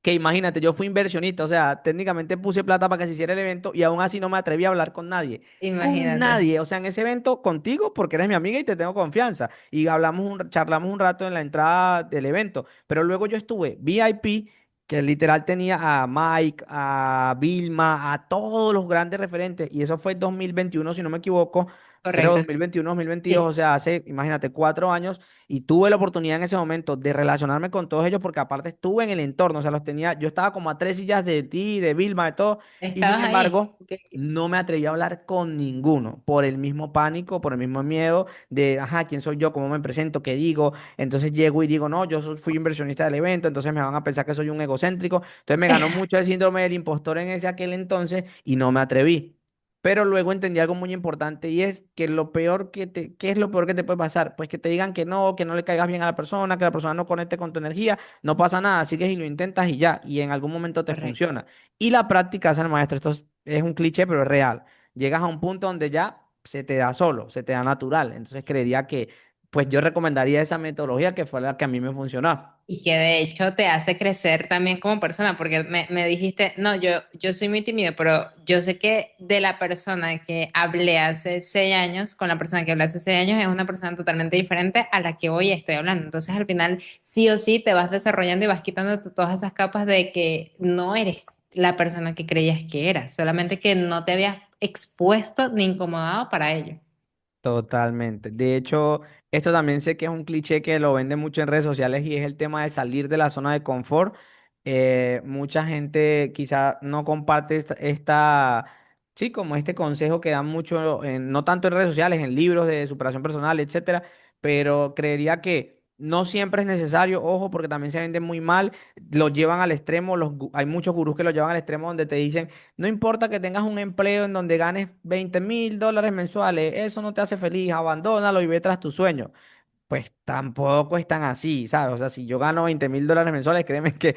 que imagínate, yo fui inversionista, o sea, técnicamente puse plata para que se hiciera el evento y aún así no me atreví a hablar con nadie. Con
Imagínate.
nadie, o sea, en ese evento contigo porque eres mi amiga y te tengo confianza. Y charlamos un rato en la entrada del evento, pero luego yo estuve VIP, que literal tenía a Mike, a Vilma, a todos los grandes referentes, y eso fue 2021 si no me equivoco. creo
correcto.
2021, 2022, o
Sí,
sea, hace, imagínate, 4 años, y tuve la oportunidad en ese momento de relacionarme con todos ellos porque aparte estuve en el entorno, o sea, los tenía, yo estaba como a 3 sillas de ti, de Vilma, de todo, y sin
estabas ahí.
embargo, no me atreví a hablar con ninguno por el mismo pánico, por el mismo miedo de, ajá, ¿quién soy yo? ¿Cómo me presento? ¿Qué digo? Entonces llego y digo, no, fui inversionista del evento, entonces me van a pensar que soy un egocéntrico, entonces me ganó mucho el síndrome del impostor en ese aquel entonces y no me atreví. Pero luego entendí algo muy importante y es que ¿qué es lo peor que te puede pasar? Pues que te digan que no le caigas bien a la persona, que la persona no conecte con tu energía, no pasa nada, sigues y lo intentas y ya, y en algún momento te
Correcto.
funciona. Y la práctica hace el maestro, es un cliché, pero es real. Llegas a un punto donde ya se te da solo, se te da natural. Entonces creería que, pues yo recomendaría esa metodología que fue la que a mí me funcionó.
Y que de hecho te hace crecer también como persona, porque me dijiste, no, yo soy muy tímido, pero yo sé que de la persona que hablé hace 6 años, con la persona que hablé hace 6 años, es una persona totalmente diferente a la que hoy estoy hablando. Entonces al final, sí o sí, te vas desarrollando y vas quitando todas esas capas de que no eres la persona que creías que eras, solamente que no te habías expuesto ni incomodado para ello.
Totalmente. De hecho, esto también sé que es un cliché que lo venden mucho en redes sociales y es el tema de salir de la zona de confort. Mucha gente quizá no comparte sí, como este consejo que dan mucho, no tanto en redes sociales, en libros de superación personal, etcétera, pero creería que no siempre es necesario, ojo, porque también se venden muy mal, lo llevan al extremo, hay muchos gurús que lo llevan al extremo donde te dicen no importa que tengas un empleo en donde ganes $20,000 mensuales, eso no te hace feliz, abandónalo y ve tras tu sueño. Pues tampoco es tan así, ¿sabes? O sea, si yo gano $20,000 mensuales, créeme que,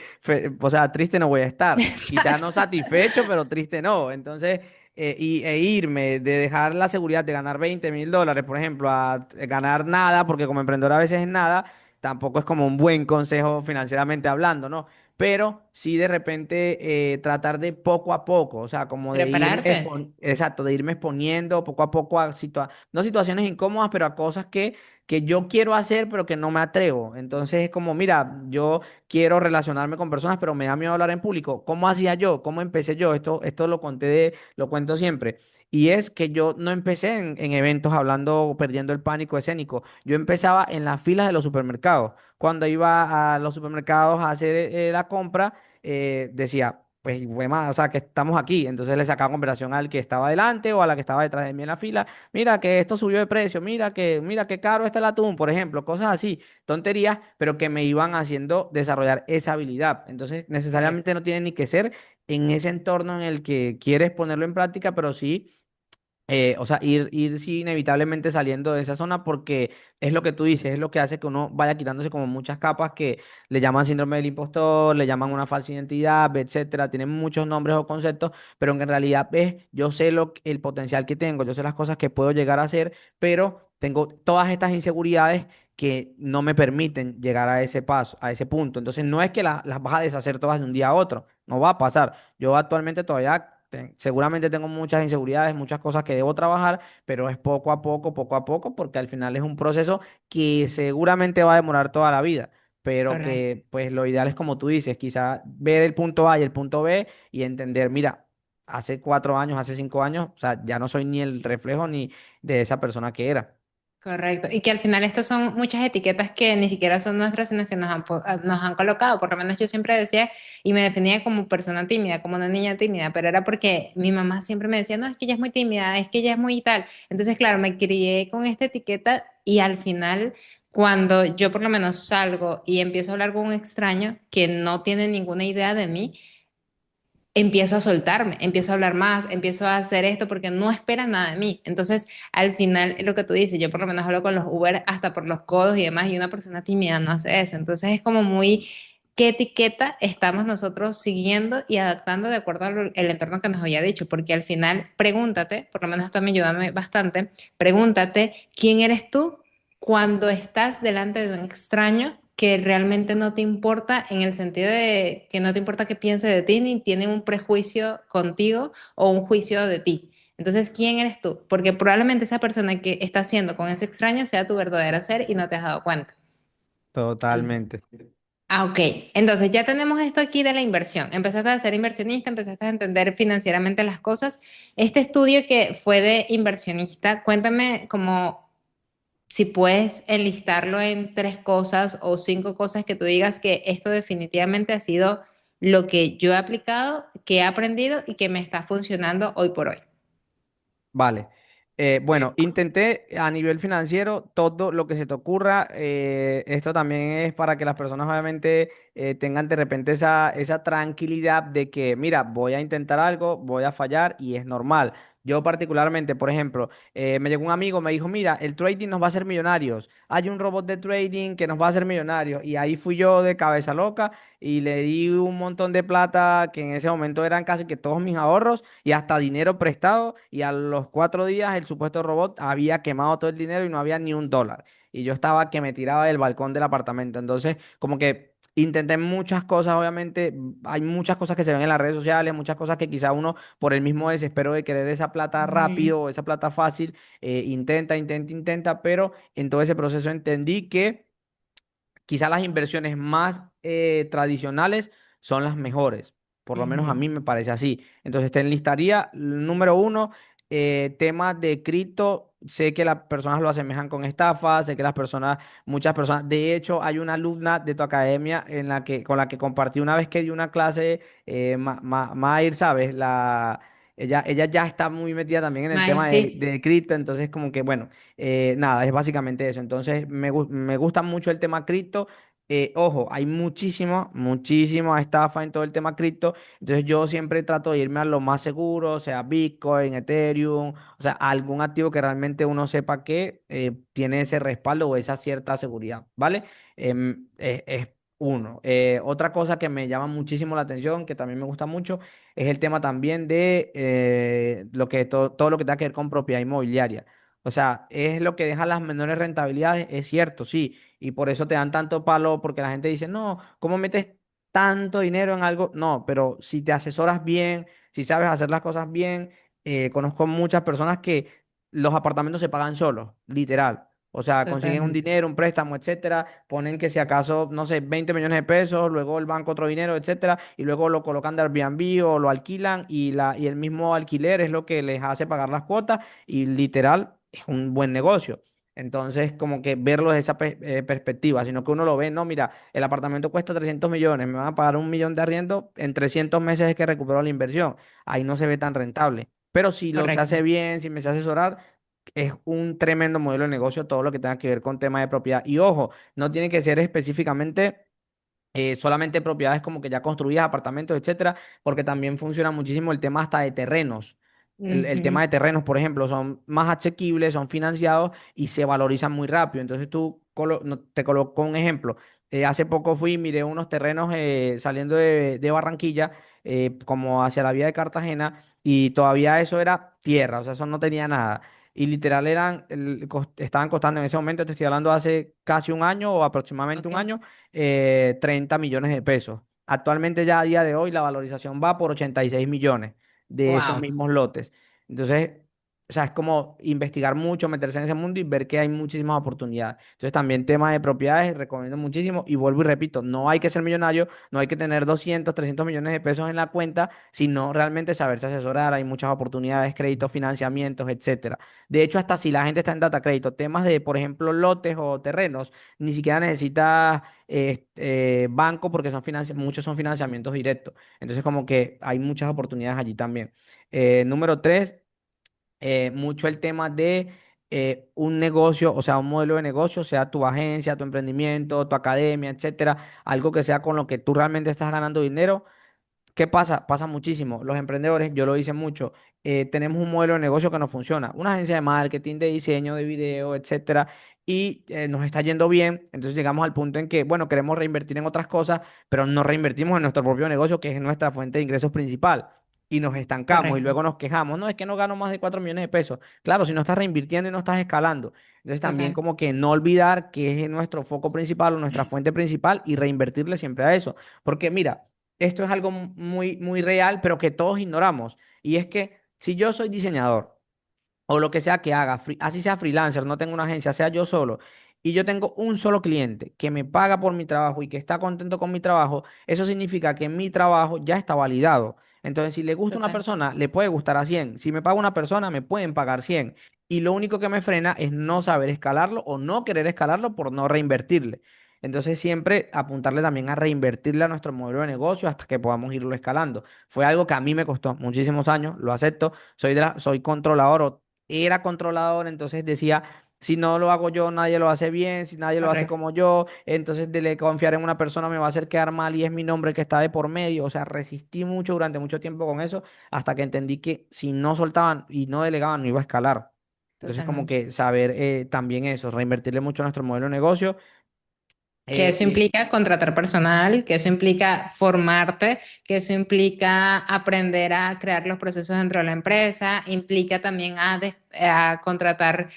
o sea, triste no voy a estar. Quizás no satisfecho, pero triste no. Entonces, irme de dejar la seguridad de ganar $20,000, por ejemplo, a ganar nada, porque como emprendedor a veces es nada, tampoco es como un buen consejo financieramente hablando, ¿no? Pero sí de repente tratar de poco a poco, o sea, como de irme,
Prepararte.
exacto, de irme exponiendo poco a poco a no situaciones incómodas, pero a cosas que yo quiero hacer, pero que no me atrevo. Entonces es como, mira, yo quiero relacionarme con personas, pero me da miedo hablar en público. ¿Cómo hacía yo? ¿Cómo empecé yo? Esto lo cuento siempre. Y es que yo no empecé en eventos hablando, perdiendo el pánico escénico. Yo empezaba en las filas de los supermercados. Cuando iba a los supermercados a hacer la compra, decía, pues, fue más, o sea, que estamos aquí. Entonces le sacaba conversación al que estaba delante o a la que estaba detrás de mí en la fila. Mira que esto subió de precio, mira qué caro está el atún, por ejemplo, cosas así, tonterías, pero que me iban haciendo desarrollar esa habilidad. Entonces, necesariamente
Correcto.
no tiene ni que ser en ese entorno en el que quieres ponerlo en práctica, pero sí o sea, ir sí inevitablemente saliendo de esa zona porque es lo que tú dices, es lo que hace que uno vaya quitándose como muchas capas que le llaman síndrome del impostor, le llaman una falsa identidad, etcétera, tienen muchos nombres o conceptos, pero en realidad es, yo sé el potencial que tengo, yo sé las cosas que puedo llegar a hacer, pero tengo todas estas inseguridades que no me permiten llegar a ese paso, a ese punto. Entonces, no es que las vas a deshacer todas de un día a otro, no va a pasar. Yo actualmente todavía seguramente tengo muchas inseguridades, muchas cosas que debo trabajar, pero es poco a poco, porque al final es un proceso que seguramente va a demorar toda la vida, pero
Correcto.
que pues lo ideal es como tú dices, quizá ver el punto A y el punto B y entender, mira, hace 4 años, hace 5 años, o sea, ya no soy ni el reflejo ni de esa persona que era.
Correcto. Y que al final estas son muchas etiquetas que ni siquiera son nuestras, sino que nos han colocado. Por lo menos yo siempre decía y me definía como persona tímida, como una niña tímida, pero era porque mi mamá siempre me decía, no, es que ella es muy tímida, es que ella es muy tal. Entonces, claro, me crié con esta etiqueta y al final, cuando yo por lo menos salgo y empiezo a hablar con un extraño que no tiene ninguna idea de mí, empiezo a soltarme, empiezo a hablar más, empiezo a hacer esto porque no espera nada de mí. Entonces, al final, lo que tú dices, yo por lo menos hablo con los Uber hasta por los codos y demás, y una persona tímida no hace eso. Entonces, es como muy, ¿qué etiqueta estamos nosotros siguiendo y adaptando de acuerdo al el entorno que nos había dicho? Porque al final, pregúntate, por lo menos esto me ayuda bastante, pregúntate, ¿quién eres tú cuando estás delante de un extraño que realmente no te importa en el sentido de que no te importa qué piense de ti ni tiene un prejuicio contigo o un juicio de ti? Entonces, ¿quién eres tú? Porque probablemente esa persona que está haciendo con ese extraño sea tu verdadero ser y no te has dado cuenta. Al-
Totalmente.
Ah, ok. Entonces ya tenemos esto aquí de la inversión. Empezaste a ser inversionista, empezaste a entender financieramente las cosas. Este estudio que fue de inversionista, cuéntame como si puedes enlistarlo en tres cosas o cinco cosas que tú digas que esto definitivamente ha sido lo que yo he aplicado, que he aprendido y que me está funcionando hoy por hoy.
Vale. Bueno, intenté a nivel financiero todo lo que se te ocurra. Esto también es para que las personas obviamente tengan de repente esa tranquilidad de que, mira, voy a intentar algo, voy a fallar y es normal. Yo particularmente, por ejemplo, me llegó un amigo, me dijo, mira, el trading nos va a hacer millonarios. Hay un robot de trading que nos va a hacer millonarios. Y ahí fui yo de cabeza loca y le di un montón de plata que en ese momento eran casi que todos mis ahorros y hasta dinero prestado y a los 4 días el supuesto robot había quemado todo el dinero y no había ni un dólar. Y yo estaba que me tiraba del balcón del apartamento. Entonces, como que intenté muchas cosas, obviamente, hay muchas cosas que se ven en las redes sociales, muchas cosas que quizá uno por el mismo desespero de querer esa plata
Ujú,
rápido o esa plata fácil, intenta, pero en todo ese proceso entendí que quizá las inversiones más tradicionales son las mejores. Por lo menos a
ujú.
mí me parece así. Entonces te enlistaría, número uno, temas de cripto. Sé que las personas lo asemejan con estafas, sé que muchas personas, de hecho, hay una alumna de tu academia con la que compartí una vez que di una clase, Mair, ¿sabes? Ella ya está muy metida también en el
Mae,
tema
sí.
de cripto, entonces como que bueno, nada, es básicamente eso. Entonces, me gusta mucho el tema cripto. Ojo, hay muchísima estafa en todo el tema cripto. Entonces, yo siempre trato de irme a lo más seguro, sea Bitcoin, Ethereum, o sea, algún activo que realmente uno sepa que tiene ese respaldo o esa cierta seguridad, ¿vale? Es uno. Otra cosa que me llama muchísimo la atención, que también me gusta mucho, es el tema también de todo lo que tenga que ver con propiedad inmobiliaria. O sea, es lo que deja las menores rentabilidades, es cierto, sí, y por eso te dan tanto palo, porque la gente dice, no, ¿cómo metes tanto dinero en algo? No, pero si te asesoras bien, si sabes hacer las cosas bien, conozco muchas personas que los apartamentos se pagan solos, literal. O sea, consiguen un
Totalmente.
dinero, un préstamo, etcétera, ponen que si acaso, no sé, 20 millones de pesos, luego el banco otro dinero, etcétera, y luego lo colocan de Airbnb o lo alquilan y el mismo alquiler es lo que les hace pagar las cuotas y literal es un buen negocio. Entonces, como que verlo desde esa perspectiva, sino que uno lo ve, no, mira, el apartamento cuesta 300 millones, me van a pagar 1 millón de arriendo, en 300 meses es que recupero la inversión. Ahí no se ve tan rentable. Pero si lo se
Correcto.
hace bien, si me sé asesorar, es un tremendo modelo de negocio todo lo que tenga que ver con tema de propiedad. Y ojo, no tiene que ser específicamente solamente propiedades como que ya construidas, apartamentos, etcétera, porque también funciona muchísimo el tema hasta de terrenos. El tema
Ujú.
de terrenos, por ejemplo, son más asequibles, son financiados y se valorizan muy rápido. Entonces te coloco un ejemplo. Hace poco fui y miré unos terrenos saliendo de Barranquilla, como hacia la vía de Cartagena, y todavía eso era tierra, o sea, eso no tenía nada. Y literal estaban costando en ese momento, te estoy hablando hace casi un año o aproximadamente
Ok.
un año, 30 millones de pesos. Actualmente ya a día de hoy la valorización va por 86 millones de esos
Wow.
mismos lotes. Entonces, o sea, es como investigar mucho, meterse en ese mundo y ver que hay muchísimas oportunidades. Entonces, también tema de propiedades, recomiendo muchísimo. Y vuelvo y repito, no hay que ser millonario, no hay que tener 200 300 millones de pesos en la cuenta, sino realmente saberse asesorar. Hay muchas oportunidades, créditos, financiamientos, etcétera. De hecho, hasta si la gente está en data crédito, temas de, por ejemplo, lotes o terrenos, ni siquiera necesita banco porque muchos son financiamientos directos. Entonces, como que hay muchas oportunidades allí también. Número tres, mucho el tema de un negocio, o sea, un modelo de negocio, sea tu agencia, tu emprendimiento, tu academia, etcétera, algo que sea con lo que tú realmente estás ganando dinero. ¿Qué pasa? Pasa muchísimo. Los emprendedores, yo lo hice mucho, tenemos un modelo de negocio que no funciona. Una agencia de marketing, de diseño, de video, etcétera, y nos está yendo bien. Entonces llegamos al punto en que, bueno, queremos reinvertir en otras cosas, pero no reinvertimos en nuestro propio negocio, que es nuestra fuente de ingresos principal. Y nos estancamos y
Correcto.
luego nos quejamos. No, es que no gano más de 4 millones de pesos. Claro, si no estás reinvirtiendo y no estás escalando. Entonces también
Total.
como que no olvidar que es nuestro foco principal o nuestra fuente principal y reinvertirle siempre a eso. Porque mira, esto es algo muy real, pero que todos ignoramos. Y es que si yo soy diseñador o lo que sea que haga, así sea freelancer, no tengo una agencia, sea yo solo, y yo tengo un solo cliente que me paga por mi trabajo y que está contento con mi trabajo, eso significa que mi trabajo ya está validado. Entonces, si le gusta a una
Total,
persona, le puede gustar a 100. Si me paga una persona, me pueden pagar 100. Y lo único que me frena es no saber escalarlo o no querer escalarlo por no reinvertirle. Entonces, siempre apuntarle también a reinvertirle a nuestro modelo de negocio hasta que podamos irlo escalando. Fue algo que a mí me costó muchísimos años, lo acepto. Soy controlador o era controlador, entonces decía, si no lo hago yo, nadie lo hace bien, si nadie lo hace
correcto,
como yo, entonces de confiar en una persona me va a hacer quedar mal y es mi nombre el que está de por medio. O sea, resistí mucho durante mucho tiempo con eso hasta que entendí que si no soltaban y no delegaban, no iba a escalar. Entonces, como
totalmente.
que saber también eso, reinvertirle mucho a nuestro modelo de negocio.
Que eso
Y
implica contratar personal, que eso implica formarte, que eso implica aprender a crear los procesos dentro de la empresa, implica también a contratar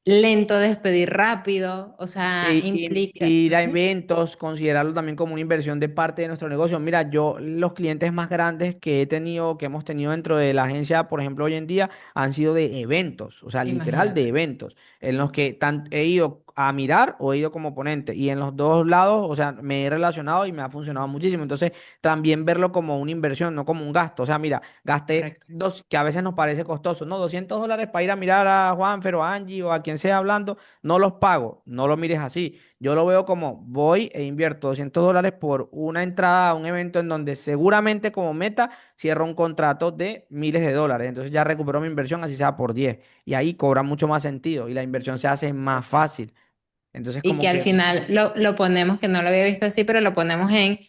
lento, despedir rápido, o sea, implica...
ir a
Ujú.
eventos, considerarlo también como una inversión de parte de nuestro negocio. Mira, yo los clientes más grandes que he tenido, que hemos tenido dentro de la agencia, por ejemplo, hoy en día, han sido de eventos, o sea, literal de
Imagínate.
eventos, en los que he ido a mirar o he ido como ponente. Y en los dos lados, o sea, me he relacionado y me ha funcionado muchísimo. Entonces, también verlo como una inversión, no como un gasto. O sea, mira, gasté
Correcto.
dos, que a veces nos parece costoso, ¿no? $200 para ir a mirar a Juanfer o a Angie o a quien sea hablando, no los pago, no lo mires así. Yo lo veo como voy e invierto $200 por una entrada a un evento en donde seguramente como meta cierro un contrato de miles de dólares. Entonces ya recupero mi inversión, así sea por 10. Y ahí cobra mucho más sentido y la inversión se hace más
Total.
fácil. Entonces
Y
como
que al
que
final lo ponemos, que no lo había visto así, pero lo ponemos en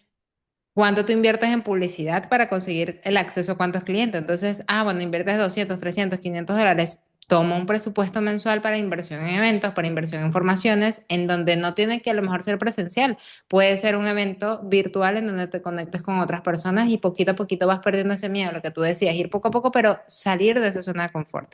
cuánto tú inviertes en publicidad para conseguir el acceso a cuántos clientes. Entonces, bueno, inviertes 200, 300, $500. Toma un presupuesto mensual para inversión en eventos, para inversión en formaciones, en donde no tiene que a lo mejor ser presencial. Puede ser un evento virtual en donde te conectes con otras personas y poquito a poquito vas perdiendo ese miedo, lo que tú decías, ir poco a poco, pero salir de esa zona de confort.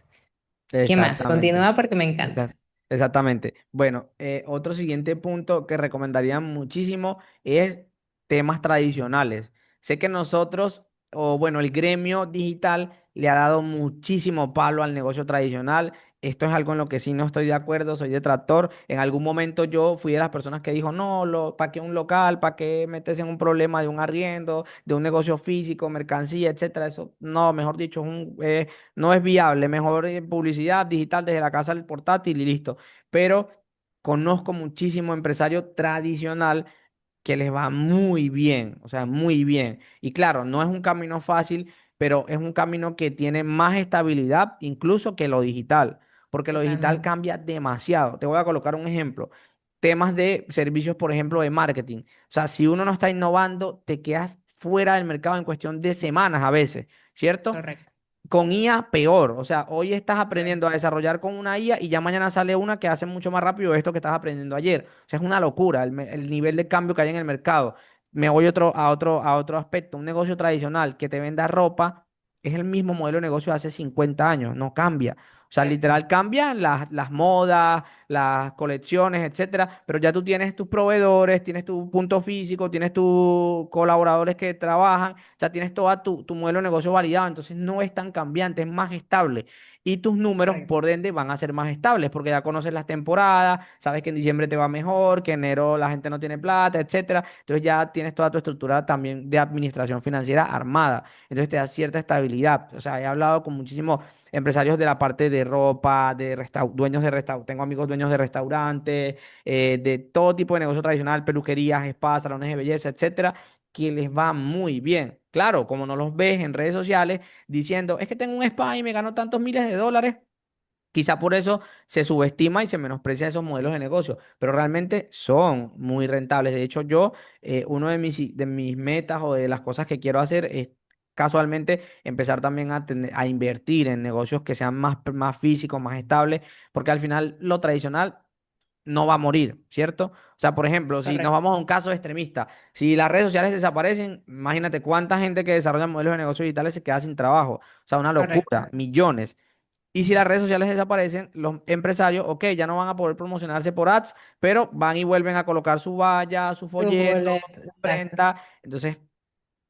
¿Qué más?
exactamente.
Continúa porque me encanta.
Exact- Exactamente. Bueno, otro siguiente punto que recomendaría muchísimo es temas tradicionales. Sé que nosotros, o bueno, el gremio digital le ha dado muchísimo palo al negocio tradicional. Esto es algo en lo que sí no estoy de acuerdo, soy detractor. En algún momento yo fui de las personas que dijo, no, ¿para qué un local? ¿Para qué meterse en un problema de un arriendo, de un negocio físico, mercancía, etcétera? Eso, no, mejor dicho, no es viable. Mejor publicidad digital desde la casa del portátil y listo. Pero conozco muchísimo empresario tradicional que les va muy bien, o sea, muy bien. Y claro, no es un camino fácil, pero es un camino que tiene más estabilidad incluso que lo digital, porque lo digital
Totalmente.
cambia demasiado. Te voy a colocar un ejemplo. Temas de servicios, por ejemplo, de marketing. O sea, si uno no está innovando, te quedas fuera del mercado en cuestión de semanas a veces, ¿cierto?
Correcto.
Con IA peor, o sea, hoy estás aprendiendo
Correcto.
a desarrollar con una IA y ya mañana sale una que hace mucho más rápido esto que estás aprendiendo ayer. O sea, es una locura el nivel de cambio que hay en el mercado. Me voy a otro aspecto. Un negocio tradicional que te venda ropa es el mismo modelo de negocio de hace 50 años, no cambia. O sea,
Correcto.
literal cambian las modas, las colecciones, etcétera, pero ya tú tienes tus proveedores, tienes tu punto físico, tienes tus colaboradores que trabajan, ya tienes todo tu modelo de negocio validado, entonces no es tan cambiante, es más estable. Y tus números,
Correcto.
por ende, van a ser más estables porque ya conoces las temporadas, sabes que en diciembre te va mejor, que en enero la gente no tiene plata, etcétera. Entonces ya tienes toda tu estructura también de administración financiera armada. Entonces te da cierta estabilidad. O sea, he hablado con muchísimos empresarios de la parte de ropa, dueños de restaurantes, tengo amigos dueños de restaurantes, de todo tipo de negocio tradicional, peluquerías, spas, salones de belleza, etcétera, que les va muy bien. Claro, como no los ves en redes sociales diciendo, es que tengo un spa y me gano tantos miles de dólares. Quizá por eso se subestima y se menosprecia esos modelos de negocio, pero realmente son muy rentables. De hecho, yo, uno de mis metas o de las cosas que quiero hacer es casualmente empezar también a invertir en negocios que sean más físicos, más estables, porque al final lo tradicional no va a morir, ¿cierto? O sea, por ejemplo, si nos
Correcto.
vamos a un caso extremista, si las redes sociales desaparecen, imagínate cuánta gente que desarrolla modelos de negocios digitales se queda sin trabajo. O sea, una
Correcto.
locura, millones. Y si las redes sociales desaparecen, los empresarios, ok, ya no van a poder promocionarse por ads, pero van y vuelven a colocar su valla, su
Tus
folleto,
boletos,
su
exacto.
imprenta. Entonces,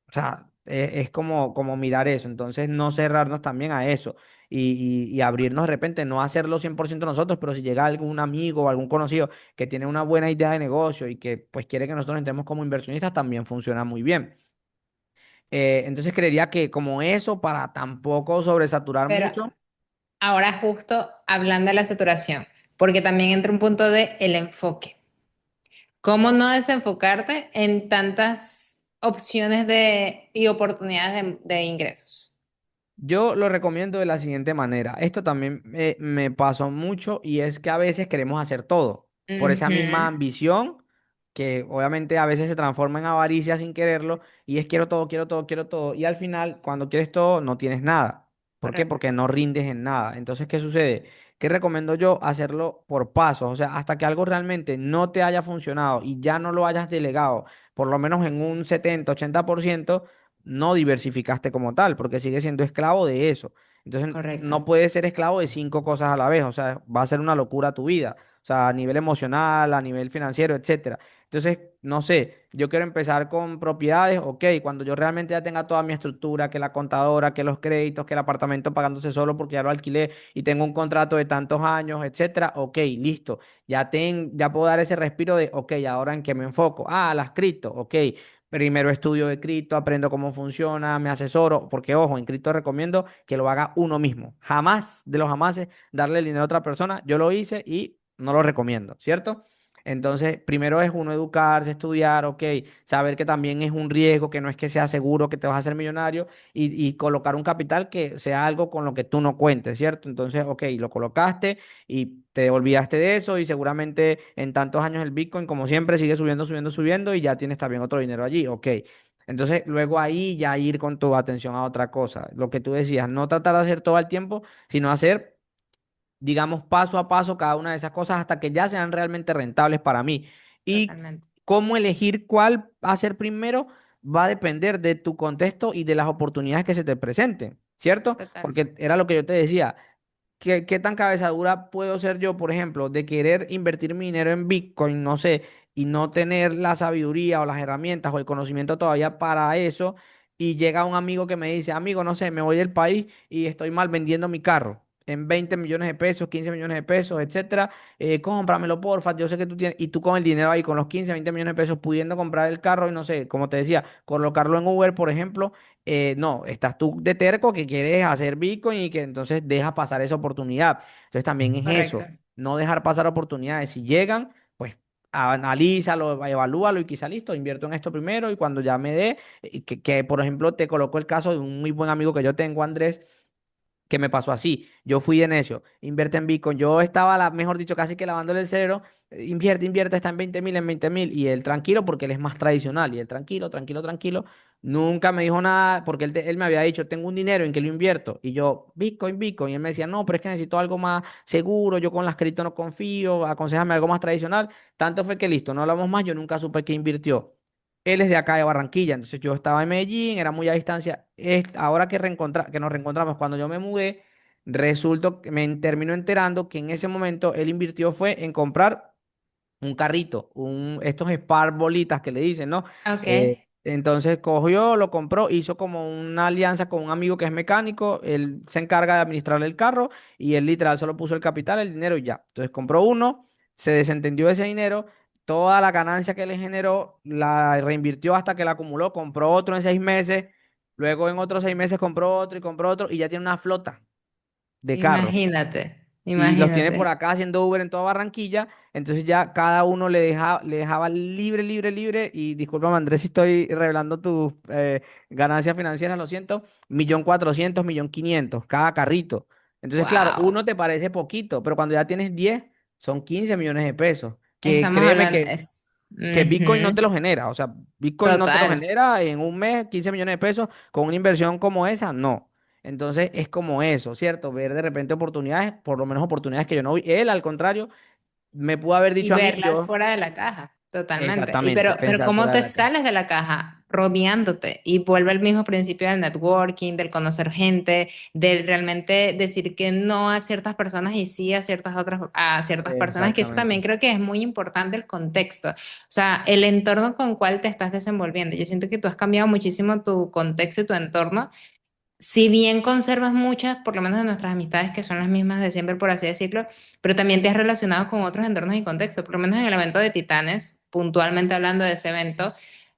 o sea, es como mirar eso. Entonces, no cerrarnos también a eso. y abrirnos de repente, no hacerlo 100% nosotros, pero si llega algún amigo o algún conocido que tiene una buena idea de negocio y que pues quiere que nosotros entremos como inversionistas, también funciona muy bien. Entonces creería que como eso, para tampoco sobresaturar
Pero
mucho.
ahora justo hablando de la saturación, porque también entra un punto de el enfoque. ¿Cómo no desenfocarte en tantas opciones y oportunidades de ingresos?
Yo lo recomiendo de la siguiente manera. Esto también me pasó mucho y es que a veces queremos hacer todo por esa misma
Ujú,
ambición que obviamente a veces se transforma en avaricia sin quererlo y es quiero todo, quiero todo, quiero todo y al final cuando quieres todo no tienes nada. ¿Por qué?
correcto,
Porque no rindes en nada. Entonces, ¿qué sucede? ¿Qué recomiendo yo? Hacerlo por pasos, o sea, hasta que algo realmente no te haya funcionado y ya no lo hayas delegado, por lo menos en un 70-80%, no diversificaste como tal, porque sigues siendo esclavo de eso. Entonces,
correcto,
no puedes ser esclavo de cinco cosas a la vez, o sea, va a ser una locura tu vida, o sea, a nivel emocional, a nivel financiero, etcétera. Entonces, no sé, yo quiero empezar con propiedades, ok, cuando yo realmente ya tenga toda mi estructura, que la contadora, que los créditos, que el apartamento pagándose solo porque ya lo alquilé y tengo un contrato de tantos años, etcétera, ok, listo, ya puedo dar ese respiro de, ok, ahora en qué me enfoco, las cripto, ok. Primero estudio de cripto, aprendo cómo funciona, me asesoro, porque ojo, en cripto recomiendo que lo haga uno mismo. Jamás de los jamases darle el dinero a otra persona. Yo lo hice y no lo recomiendo, ¿cierto? Entonces, primero es uno educarse, estudiar, ok, saber que también es un riesgo, que no es que sea seguro que te vas a hacer millonario y colocar un capital que sea algo con lo que tú no cuentes, ¿cierto? Entonces, ok, lo colocaste y te olvidaste de eso y seguramente en tantos años el Bitcoin, como siempre, sigue subiendo, subiendo, subiendo y ya tienes también otro dinero allí, ok. Entonces, luego ahí ya ir con tu atención a otra cosa. Lo que tú decías, no tratar de hacer todo al tiempo, sino hacer, digamos, paso a paso cada una de esas cosas hasta que ya sean realmente rentables para mí. Y
totalmente,
cómo elegir cuál hacer primero va a depender de tu contexto y de las oportunidades que se te presenten, ¿cierto?
total.
Porque era lo que yo te decía. ¿Qué tan cabezadura puedo ser yo, por ejemplo, de querer invertir mi dinero en Bitcoin, no sé, y no tener la sabiduría o las herramientas o el conocimiento todavía para eso? Y llega un amigo que me dice, amigo, no sé, me voy del país y estoy mal vendiendo mi carro en 20 millones de pesos, 15 millones de pesos, etcétera. Cómpramelo, porfa. Yo sé que tú tienes, y tú con el dinero ahí, con los 15 20 millones de pesos, pudiendo comprar el carro y no sé, como te decía, colocarlo en Uber, por ejemplo, no, estás tú de terco que quieres hacer Bitcoin y que entonces dejas pasar esa oportunidad. Entonces también es
Correcto.
eso, no dejar pasar oportunidades. Si llegan, pues analízalo, evalúalo y quizá listo, invierto en esto primero y cuando ya me dé, por ejemplo te coloco el caso de un muy buen amigo que yo tengo, Andrés, que me pasó así. Yo fui de necio, invierte en Bitcoin. Yo estaba, mejor dicho, casi que lavándole el cerebro. Invierte, invierte, está en 20.000, en 20.000. Y él tranquilo, porque él es más tradicional. Y él tranquilo, tranquilo, tranquilo. Nunca me dijo nada, porque él me había dicho, tengo un dinero en que lo invierto. Y yo, Bitcoin, Bitcoin. Y él me decía, no, pero es que necesito algo más seguro. Yo con las cripto no confío. Aconséjame algo más tradicional. Tanto fue que listo, no hablamos más. Yo nunca supe qué invirtió. Él es de acá de Barranquilla, entonces yo estaba en Medellín, era muy a distancia. Ahora que nos reencontramos, cuando yo me mudé, resultó que me terminó enterando que en ese momento él invirtió fue en comprar un carrito, estos Spark bolitas que le dicen, ¿no?
Ok.
Entonces cogió, lo compró, hizo como una alianza con un amigo que es mecánico, él se encarga de administrar el carro y él literal solo puso el capital, el dinero y ya. Entonces compró uno, se desentendió de ese dinero, toda la ganancia que le generó la reinvirtió hasta que la acumuló, compró otro en 6 meses, luego en otros 6 meses compró otro y compró otro y ya tiene una flota de carros
Imagínate,
y los tiene
imagínate.
por acá haciendo Uber en toda Barranquilla, entonces ya cada uno le dejaba libre, libre, libre, y discúlpame Andrés si estoy revelando tus ganancias financieras, lo siento, 1.400.000, 1.500.000, cada carrito. Entonces, claro,
Wow.
uno te parece poquito, pero cuando ya tienes 10 son 15 millones de pesos, que
Estamos
créeme
hablando,
que Bitcoin no te
ujú,
lo genera, o sea, Bitcoin no te lo
total.
genera en un mes, 15 millones de pesos, con una inversión como esa, no. Entonces es como eso, ¿cierto? Ver de repente oportunidades, por lo menos oportunidades que yo no vi. Él, al contrario, me pudo haber
Y
dicho a mí,
verlas
yo,
fuera de la caja, totalmente.
exactamente,
Pero
pensar
¿cómo
fuera de
te
la caja.
sales de la caja? Rodeándote. Y vuelve el mismo principio del networking, del conocer gente, del realmente decir que no a ciertas personas y sí a ciertas personas, que eso también
Exactamente.
creo que es muy importante el contexto. O sea, el entorno con cual te estás desenvolviendo. Yo siento que tú has cambiado muchísimo tu contexto y tu entorno si bien conservas muchas, por lo menos de nuestras amistades que son las mismas de siempre, por así decirlo, pero también te has relacionado con otros entornos y contextos. Por lo menos en el evento de Titanes, puntualmente hablando de ese evento,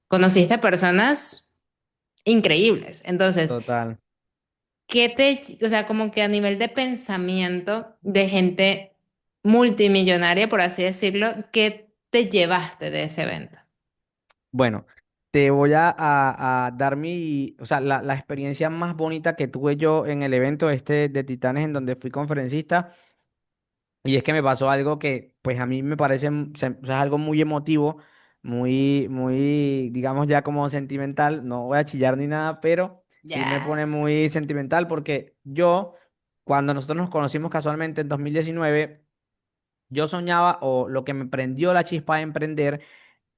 conociste personas increíbles. Entonces,
Total.
o sea, como que a nivel de pensamiento de gente multimillonaria, por así decirlo, ¿qué te llevaste de ese evento?
Bueno, te voy a dar mi, o sea, la experiencia más bonita que tuve yo en el evento este de Titanes en donde fui conferencista. Y es que me pasó algo que, pues a mí me parece, o sea, es algo muy emotivo, muy, digamos ya como sentimental. No voy a chillar ni nada, pero sí me
Ya.
pone muy sentimental porque yo, cuando nosotros nos conocimos casualmente en 2019, yo soñaba o lo que me prendió la chispa de emprender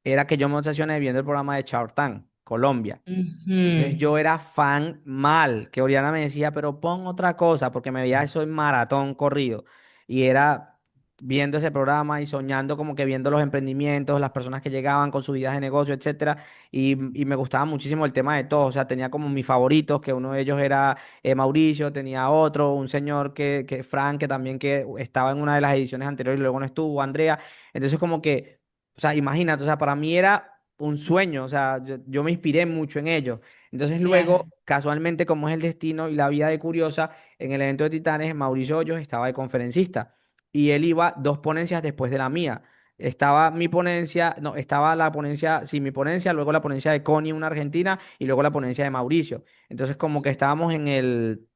era que yo me obsesioné viendo el programa de Shark Tank, Colombia. Entonces
Ujú.
yo era fan mal, que Oriana me decía, pero pon otra cosa, porque me veía eso en maratón corrido. Y era viendo ese programa y soñando como que viendo los emprendimientos, las personas que llegaban con sus ideas de negocio, etcétera. Y me gustaba muchísimo el tema de todo. O sea, tenía como mis favoritos, que uno de ellos era Mauricio, tenía otro, un señor que Frank, que también que estaba en una de las ediciones anteriores y luego no estuvo, Andrea. Entonces como que, o sea, imagínate, o sea, para mí era un sueño, o sea, yo me inspiré mucho en ellos. Entonces luego,
Claro.
casualmente, como es el destino y la vida de Curiosa, en el evento de Titanes, Mauricio Hoyos estaba de conferencista y él iba dos ponencias después de la mía. Estaba mi ponencia, no, estaba la ponencia, sí, mi ponencia, luego la ponencia de Connie, una argentina, y luego la ponencia de Mauricio. Entonces, como que estábamos en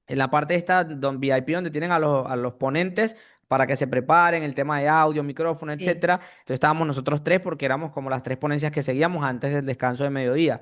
la parte esta VIP donde tienen a los ponentes para que se preparen el tema de audio, micrófono,
Sí.
etcétera. Entonces estábamos nosotros tres porque éramos como las tres ponencias que seguíamos antes del descanso de mediodía.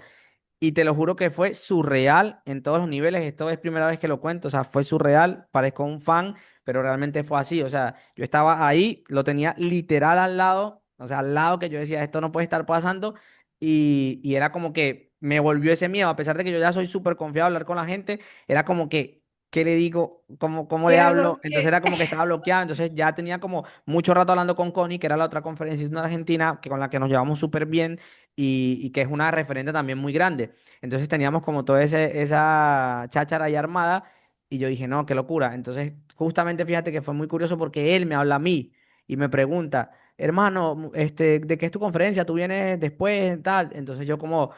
Y te lo juro que fue surreal en todos los niveles. Esto es primera vez que lo cuento. O sea, fue surreal. Parezco un fan, pero realmente fue así. O sea, yo estaba ahí, lo tenía literal al lado. O sea, al lado que yo decía, esto no puede estar pasando. Y era como que me volvió ese miedo. A pesar de que yo ya soy súper confiado a hablar con la gente, era como que, ¿qué le digo? ¿Cómo
¿Qué
le
hago?
hablo? Entonces era como que estaba bloqueado. Entonces ya tenía como mucho rato hablando con Connie, que era la otra conferencia de Argentina, que con la que nos llevamos súper bien y que es una referente también muy grande. Entonces teníamos como toda esa cháchara ahí armada y yo dije, no, qué locura. Entonces, justamente fíjate que fue muy curioso porque él me habla a mí y me pregunta, hermano, ¿de qué es tu conferencia? ¿Tú vienes después? Tal. Entonces yo como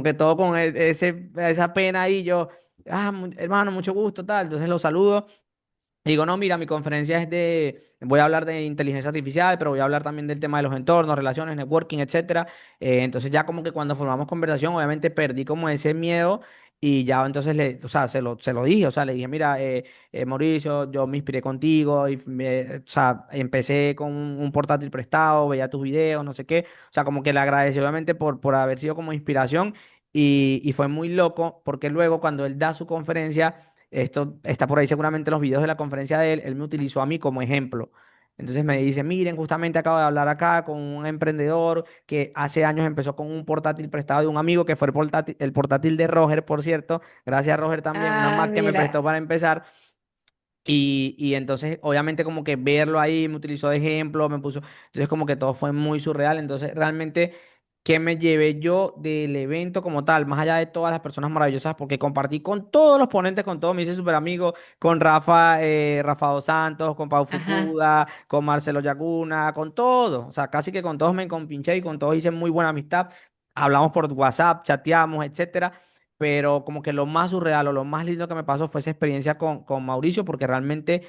que todo con esa pena ahí, yo, hermano, mucho gusto, tal. Entonces lo saludo. Digo, no, mira, mi conferencia es voy a hablar de inteligencia artificial, pero voy a hablar también del tema de los entornos, relaciones, networking, etcétera. Entonces ya como que cuando formamos conversación, obviamente perdí como ese miedo y ya entonces o sea, se lo dije, o sea, le dije, mira, Mauricio, yo me inspiré contigo y o sea, empecé con un portátil prestado, veía tus videos, no sé qué. O sea, como que le agradecí obviamente por haber sido como inspiración y fue muy loco porque luego cuando él da su conferencia esto está por ahí seguramente en los videos de la conferencia de él. Él me utilizó a mí como ejemplo. Entonces me dice, miren, justamente acabo de hablar acá con un emprendedor que hace años empezó con un portátil prestado de un amigo que fue el portátil de Roger, por cierto. Gracias a Roger también, una
Ah,
Mac que me
mira.
prestó para empezar. Y entonces, obviamente, como que verlo ahí, me utilizó de ejemplo, me puso. Entonces, como que todo fue muy surreal. Entonces, realmente, ¿qué me llevé yo del evento como tal? Más allá de todas las personas maravillosas, porque compartí con todos los ponentes, con todos, me hice súper amigo, con Rafa Dos Santos, con Pau
Ajá.
Fukuda, con Marcelo Yaguna, con todos. O sea, casi que con todos me compinché y con todos hice muy buena amistad. Hablamos por WhatsApp, chateamos, etcétera. Pero como que lo más surreal o lo más lindo que me pasó fue esa experiencia con Mauricio, porque realmente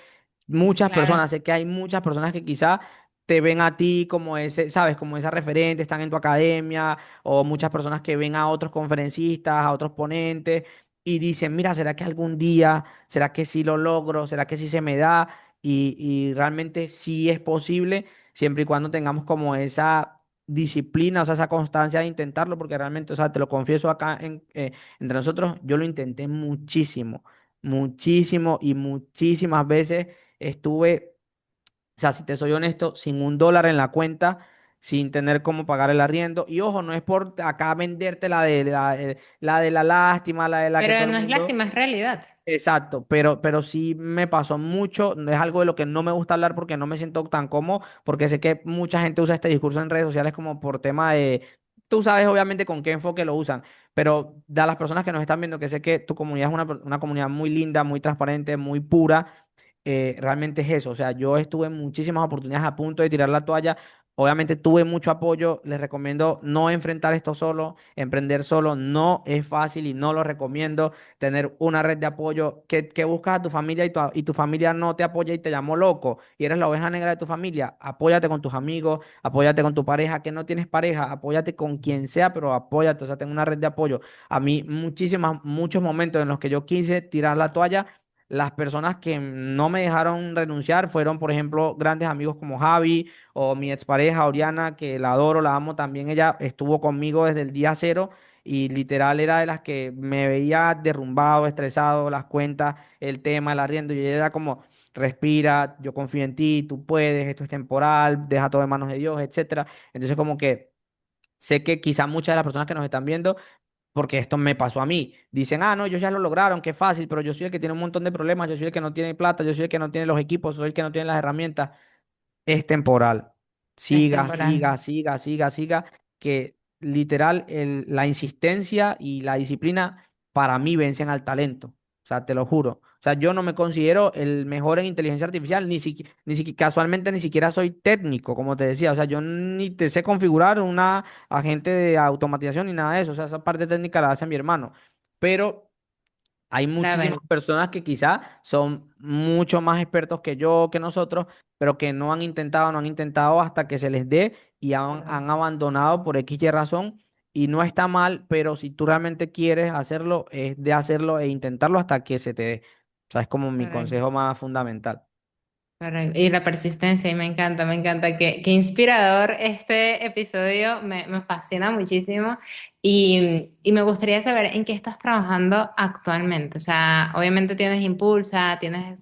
muchas
Claro.
personas, sé que hay muchas personas que quizá te ven a ti como ese, ¿sabes? Como esa referente, están en tu academia, o muchas personas que ven a otros conferencistas, a otros ponentes, y dicen, mira, ¿será que algún día, será que sí lo logro, será que sí se me da? Y realmente sí es posible, siempre y cuando tengamos como esa disciplina, o sea, esa constancia de intentarlo, porque realmente, o sea, te lo confieso acá entre nosotros, yo lo intenté muchísimo, muchísimo y muchísimas veces estuve, o sea, si te soy honesto, sin $1 en la cuenta, sin tener cómo pagar el arriendo. Y ojo, no es por acá venderte la de la lástima, la de la que
Pero
todo el
no es
mundo.
lástima, es realidad.
Exacto, pero sí me pasó mucho, es algo de lo que no me gusta hablar porque no me siento tan cómodo, porque sé que mucha gente usa este discurso en redes sociales como por tema tú sabes obviamente con qué enfoque lo usan, pero de las personas que nos están viendo, que sé que tu comunidad es una comunidad muy linda, muy transparente, muy pura, realmente es eso. O sea, yo estuve en muchísimas oportunidades a punto de tirar la toalla. Obviamente tuve mucho apoyo. Les recomiendo no enfrentar esto solo, emprender solo. No es fácil y no lo recomiendo. Tener una red de apoyo que buscas a tu familia y tu familia no te apoya y te llamó loco y eres la oveja negra de tu familia. Apóyate con tus amigos, apóyate con tu pareja. Que no tienes pareja, apóyate con quien sea, pero apóyate. O sea, ten una red de apoyo. A mí, muchos momentos en los que yo quise tirar la toalla. Las personas que no me dejaron renunciar fueron, por ejemplo, grandes amigos como Javi o mi expareja Oriana, que la adoro, la amo también. Ella estuvo conmigo desde el día cero y literal era de las que me veía derrumbado, estresado, las cuentas, el tema, el arriendo. Y ella era como, respira, yo confío en ti, tú puedes, esto es temporal, deja todo en manos de Dios, etcétera. Entonces, como que sé que quizás muchas de las personas que nos están viendo porque esto me pasó a mí. Dicen, ah, no, ellos ya lo lograron, qué fácil, pero yo soy el que tiene un montón de problemas, yo soy el que no tiene plata, yo soy el que no tiene los equipos, soy el que no tiene las herramientas. Es temporal.
Es
Siga,
temporal.
siga, siga, siga, siga, que literal la insistencia y la disciplina para mí vencen al talento. O sea, te lo juro. O sea, yo no me considero el mejor en inteligencia artificial, casualmente ni siquiera soy técnico, como te decía. O sea, yo ni te sé configurar una agente de automatización ni nada de eso. O sea, esa parte técnica la hace mi hermano. Pero hay
La
muchísimas
ven.
personas que quizás son mucho más expertos que yo, que nosotros, pero que no han intentado hasta que se les dé y han abandonado por X y razón. Y no está mal, pero si tú realmente quieres hacerlo, es de hacerlo e intentarlo hasta que se te dé. O sea, es como mi
Correcto.
consejo más fundamental.
Correcto. Y la persistencia, y me encanta, me encanta. Qué inspirador este episodio, me fascina muchísimo. Y me gustaría saber en qué estás trabajando actualmente. O sea, obviamente tienes Impulsa, tienes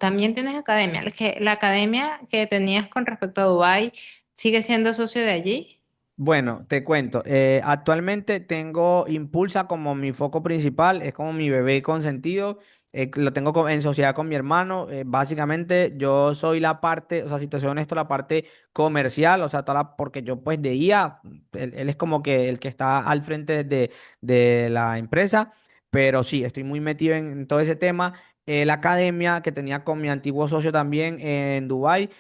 también tienes academia. La academia que tenías con respecto a Dubái, ¿sigue siendo socio de allí?
Bueno, te cuento. Actualmente tengo Impulsa como mi foco principal, es como mi bebé consentido. Lo tengo en sociedad con mi hermano. Básicamente, yo soy la parte, o sea, si te soy honesto, la parte comercial, o sea, porque yo pues de IA, él es como que el que está al frente de la empresa, pero sí, estoy muy metido en todo ese tema. La academia que tenía con mi antiguo socio también en Dubái.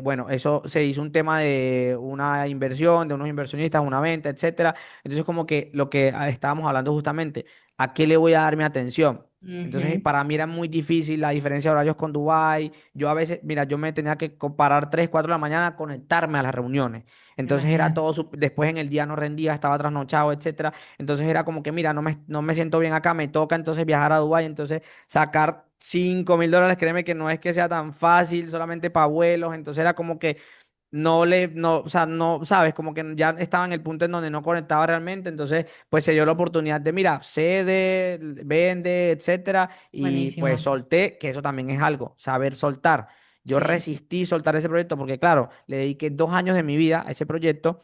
Bueno, eso se hizo un tema de una inversión, de unos inversionistas, una venta, etcétera. Entonces, como que lo que estábamos hablando justamente, ¿a qué le voy a dar mi atención? Entonces,
Ujú.
para mí era muy difícil la diferencia de horarios con Dubái. Yo a veces, mira, yo me tenía que parar 3, 4 de la mañana a conectarme a las reuniones. Entonces era
Imagínate.
todo, después en el día no rendía, estaba trasnochado, etcétera. Entonces era como que, mira, no me siento bien acá, me toca entonces viajar a Dubái. Entonces sacar $5.000, créeme que no es que sea tan fácil, solamente para vuelos. Entonces era como que no, o sea, no, sabes, como que ya estaba en el punto en donde no conectaba realmente. Entonces, pues se dio la oportunidad de, mira, cede, vende, etcétera. Y pues
Buenísimo.
solté, que eso también es algo, saber soltar. Yo
Sí,
resistí soltar ese proyecto porque, claro, le dediqué 2 años de mi vida a ese proyecto.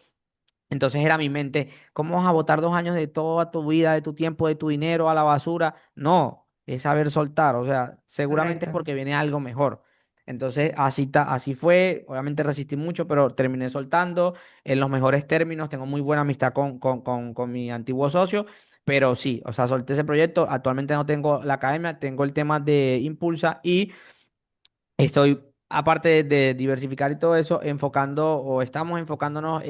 Entonces era mi mente, ¿cómo vas a botar 2 años de toda tu vida, de tu tiempo, de tu dinero a la basura? No, es saber soltar, o sea, seguramente es
correcto.
porque viene algo mejor. Entonces así fue, obviamente resistí mucho, pero terminé soltando en los mejores términos, tengo muy buena amistad con mi antiguo socio, pero sí, o sea, solté ese proyecto, actualmente no tengo la academia, tengo el tema de Impulsa y estoy, aparte de diversificar y todo eso, enfocando o estamos enfocándonos,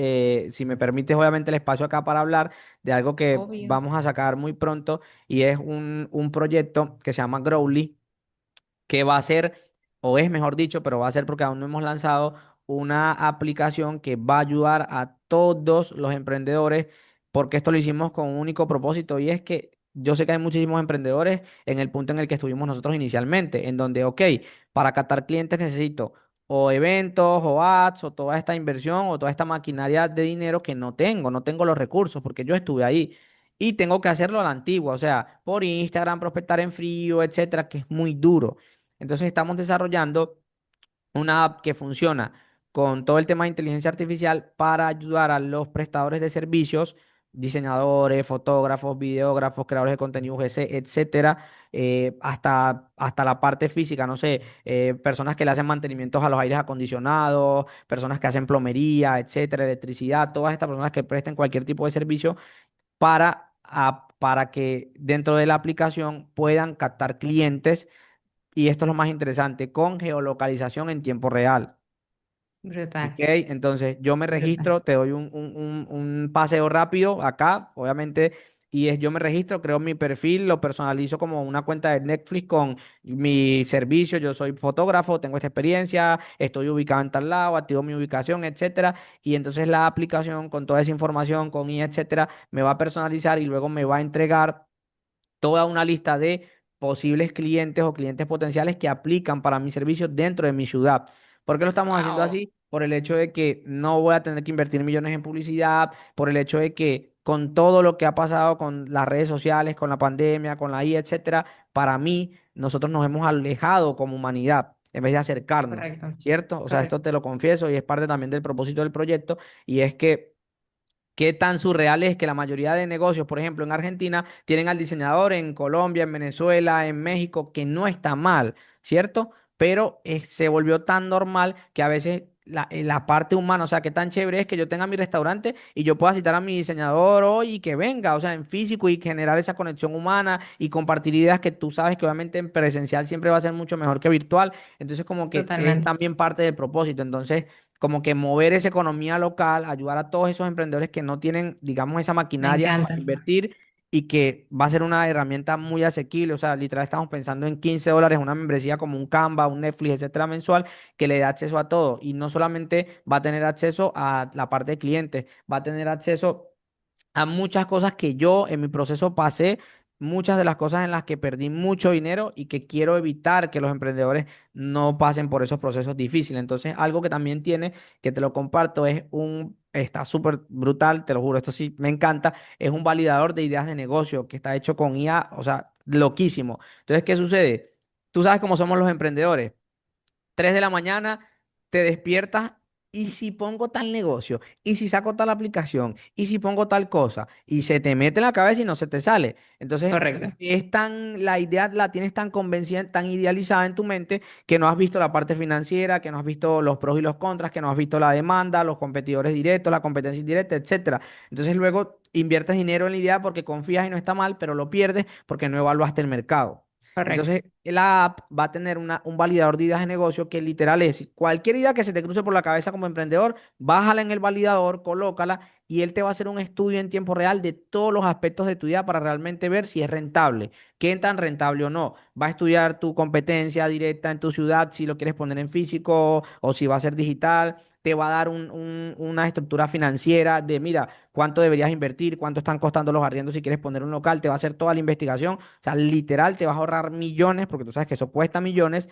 si me permites, obviamente el espacio acá para hablar de algo que
Obvio.
vamos a sacar muy pronto y es un proyecto que se llama Growly que va a ser, o es mejor dicho, pero va a ser porque aún no hemos lanzado una aplicación que va a ayudar a todos los emprendedores, porque esto lo hicimos con un único propósito y es que yo sé que hay muchísimos emprendedores en el punto en el que estuvimos nosotros inicialmente, en donde, ok, para captar clientes necesito o eventos o ads o toda esta inversión o toda esta maquinaria de dinero que no tengo los recursos porque yo estuve ahí. Y tengo que hacerlo a la antigua, o sea, por Instagram, prospectar en frío, etcétera, que es muy duro. Entonces estamos desarrollando una app que funciona con todo el tema de inteligencia artificial para ayudar a los prestadores de servicios diseñadores, fotógrafos, videógrafos, creadores de contenido UGC, etcétera, hasta la parte física, no sé, personas que le hacen mantenimientos a los aires acondicionados, personas que hacen plomería, etcétera, electricidad, todas estas personas que presten cualquier tipo de servicio para que dentro de la aplicación puedan captar clientes, y esto es lo más interesante, con geolocalización en tiempo real. Ok,
Brutal,
entonces yo me
brutal.
registro, te doy un paseo rápido acá, obviamente, y yo me registro, creo mi perfil, lo personalizo como una cuenta de Netflix con mi servicio, yo soy fotógrafo, tengo esta experiencia, estoy ubicado en tal lado, activo mi ubicación, etcétera, y entonces la aplicación con toda esa información, con IA, etcétera, me va a personalizar y luego me va a entregar toda una lista de posibles clientes o clientes potenciales que aplican para mis servicios dentro de mi ciudad. ¿Por qué lo estamos haciendo
Wow,
así? Por el hecho de que no voy a tener que invertir millones en publicidad, por el hecho de que con todo lo que ha pasado con las redes sociales, con la pandemia, con la IA, etcétera, para mí nosotros nos hemos alejado como humanidad en vez de acercarnos,
correcto,
¿cierto? O sea, esto
correcto.
te lo confieso y es parte también del propósito del proyecto, y es que qué tan surreal es que la mayoría de negocios, por ejemplo, en Argentina, tienen al diseñador, en Colombia, en Venezuela, en México, que no está mal, ¿cierto? Pero se volvió tan normal que a veces la parte humana, o sea, qué tan chévere es que yo tenga mi restaurante y yo pueda citar a mi diseñador hoy y que venga, o sea, en físico, y generar esa conexión humana y compartir ideas que tú sabes que obviamente en presencial siempre va a ser mucho mejor que virtual. Entonces, como que es
Totalmente.
también parte del propósito. Entonces, como que mover esa economía local, ayudar a todos esos emprendedores que no tienen, digamos, esa
Me
maquinaria para
encanta.
invertir, y que va a ser una herramienta muy asequible. O sea, literal estamos pensando en $15, una membresía como un Canva, un Netflix, etcétera, mensual, que le da acceso a todo. Y no solamente va a tener acceso a la parte de clientes, va a tener acceso a muchas cosas que yo en mi proceso pasé, muchas de las cosas en las que perdí mucho dinero y que quiero evitar que los emprendedores no pasen por esos procesos difíciles. Entonces, algo que también tiene, que te lo comparto, está súper brutal, te lo juro, esto sí me encanta, es un validador de ideas de negocio que está hecho con IA, o sea, loquísimo. Entonces, ¿qué sucede? Tú sabes cómo somos los emprendedores. 3 de la mañana, te despiertas, y si pongo tal negocio, y si saco tal aplicación, y si pongo tal cosa, y se te mete en la cabeza y no se te sale. Entonces,
Correcto,
la idea la tienes tan convencida, tan idealizada en tu mente, que no has visto la parte financiera, que no has visto los pros y los contras, que no has visto la demanda, los competidores directos, la competencia indirecta, etcétera. Entonces, luego inviertes dinero en la idea porque confías y no está mal, pero lo pierdes porque no evaluaste el mercado.
correcto,
Entonces, la app va a tener un validador de ideas de negocio que literal es cualquier idea que se te cruce por la cabeza como emprendedor, bájala en el validador, colócala, y él te va a hacer un estudio en tiempo real de todos los aspectos de tu idea para realmente ver si es rentable, qué tan rentable o no. Va a estudiar tu competencia directa en tu ciudad, si lo quieres poner en físico o si va a ser digital. Te va a dar una estructura financiera de, mira, cuánto deberías invertir, cuánto están costando los arriendos si quieres poner un local, te va a hacer toda la investigación. O sea, literal, te vas a ahorrar millones, porque tú sabes que eso cuesta millones.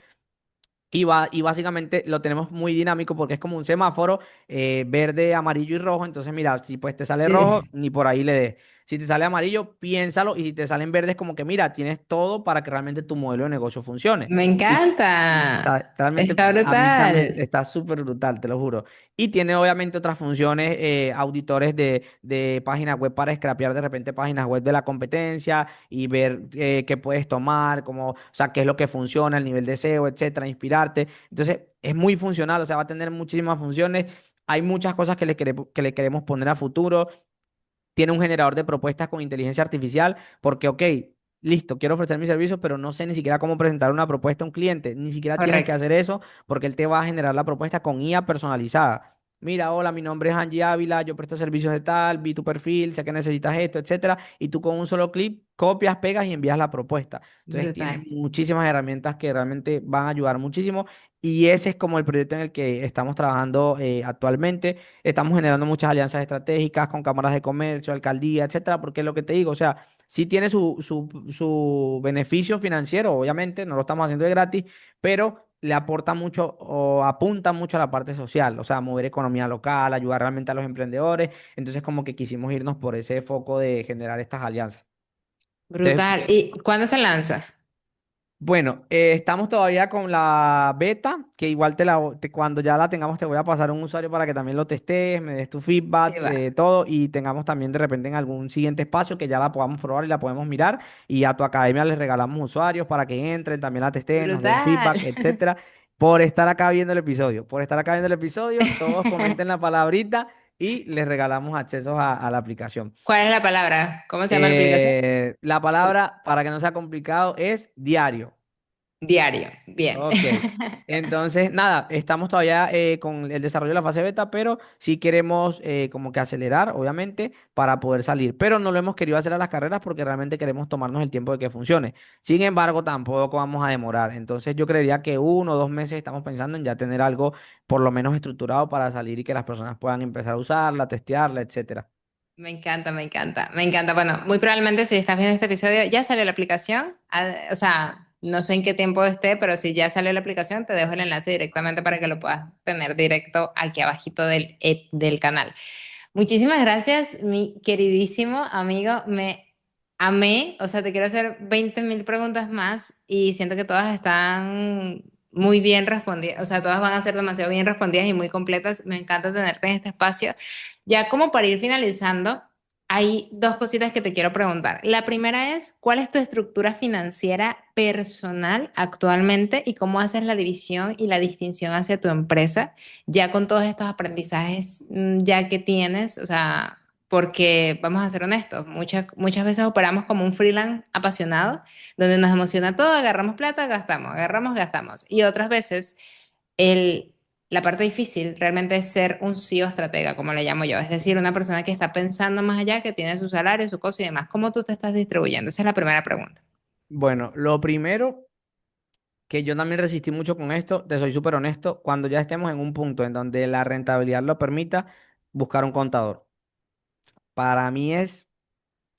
Y básicamente lo tenemos muy dinámico porque es como un semáforo, verde, amarillo y rojo. Entonces, mira, si pues te sale rojo,
sí.
ni por ahí le des. Si te sale amarillo, piénsalo. Y si te salen verdes, como que mira, tienes todo para que realmente tu modelo de negocio funcione.
Me
Y
encanta.
realmente
Está
a mí también
brutal.
está súper brutal, te lo juro. Y tiene obviamente otras funciones, auditores de páginas web para scrapear de repente páginas web de la competencia y ver qué puedes tomar, como, o sea, qué es lo que funciona, el nivel de SEO, etcétera, inspirarte. Entonces, es muy funcional, o sea, va a tener muchísimas funciones. Hay muchas cosas que le queremos poner a futuro. Tiene un generador de propuestas con inteligencia artificial, porque, ok, listo, quiero ofrecer mis servicios, pero no sé ni siquiera cómo presentar una propuesta a un cliente. Ni siquiera tienes que
Correcto.
hacer eso, porque él te va a generar la propuesta con IA personalizada. Mira, hola, mi nombre es Angie Ávila, yo presto servicios de tal, vi tu perfil, sé que necesitas esto, etcétera, y tú con un solo clic copias, pegas y envías la propuesta. Entonces, tiene
Brutal.
muchísimas herramientas que realmente van a ayudar muchísimo, y ese es como el proyecto en el que estamos trabajando actualmente. Estamos generando muchas alianzas estratégicas con cámaras de comercio, alcaldía, etcétera, porque es lo que te digo, o sea, sí tiene su beneficio financiero, obviamente, no lo estamos haciendo de gratis, pero le aporta mucho o apunta mucho a la parte social, o sea, mover economía local, ayudar realmente a los emprendedores. Entonces, como que quisimos irnos por ese foco de generar estas alianzas. Entonces,
Brutal. ¿Y cuándo se lanza?
Bueno, estamos todavía con la beta, que igual cuando ya la tengamos te voy a pasar un usuario para que también lo testes, me des tu
Sí,
feedback,
va.
todo, y tengamos también de repente en algún siguiente espacio que ya la podamos probar y la podemos mirar, y a tu academia les regalamos usuarios para que entren, también la testen, nos den
Brutal.
feedback, etcétera, por estar acá viendo el episodio. Por estar acá viendo el episodio, todos comenten la palabrita y les regalamos accesos a la aplicación.
¿Cuál es la palabra? ¿Cómo se llama la aplicación?
La palabra, para que no sea complicado, es diario.
Diario. Bien.
Ok. Entonces, nada, estamos todavía con el desarrollo de la fase beta, pero sí queremos como que acelerar, obviamente, para poder salir. Pero no lo hemos querido hacer a las carreras porque realmente queremos tomarnos el tiempo de que funcione. Sin embargo, tampoco vamos a demorar. Entonces, yo creería que 1 o 2 meses estamos pensando en ya tener algo por lo menos estructurado para salir y que las personas puedan empezar a usarla, testearla, etcétera.
Me encanta, me encanta, me encanta. Bueno, muy probablemente si estás viendo este episodio ya salió la aplicación. O sea, no sé en qué tiempo esté, pero si ya salió la aplicación, te dejo el enlace directamente para que lo puedas tener directo aquí abajito del canal. Muchísimas gracias, mi queridísimo amigo. Me amé. O sea, te quiero hacer 20.000 preguntas más y siento que todas están muy bien respondidas. O sea, todas van a ser demasiado bien respondidas y muy completas. Me encanta tenerte en este espacio. Ya como para ir finalizando, hay dos cositas que te quiero preguntar. La primera es, ¿cuál es tu estructura financiera personal actualmente y cómo haces la división y la distinción hacia tu empresa ya con todos estos aprendizajes ya que tienes? O sea, porque vamos a ser honestos, muchas veces operamos como un freelance apasionado, donde nos emociona todo, agarramos plata, gastamos, agarramos, gastamos. Y otras veces el la parte difícil realmente es ser un CEO estratega, como le llamo yo, es decir, una persona que está pensando más allá, que tiene su salario, su cosa y demás. ¿Cómo tú te estás distribuyendo? Esa es la primera pregunta.
Bueno, lo primero que yo también resistí mucho con esto, te soy súper honesto, cuando ya estemos en un punto en donde la rentabilidad lo permita, buscar un contador. Para mí es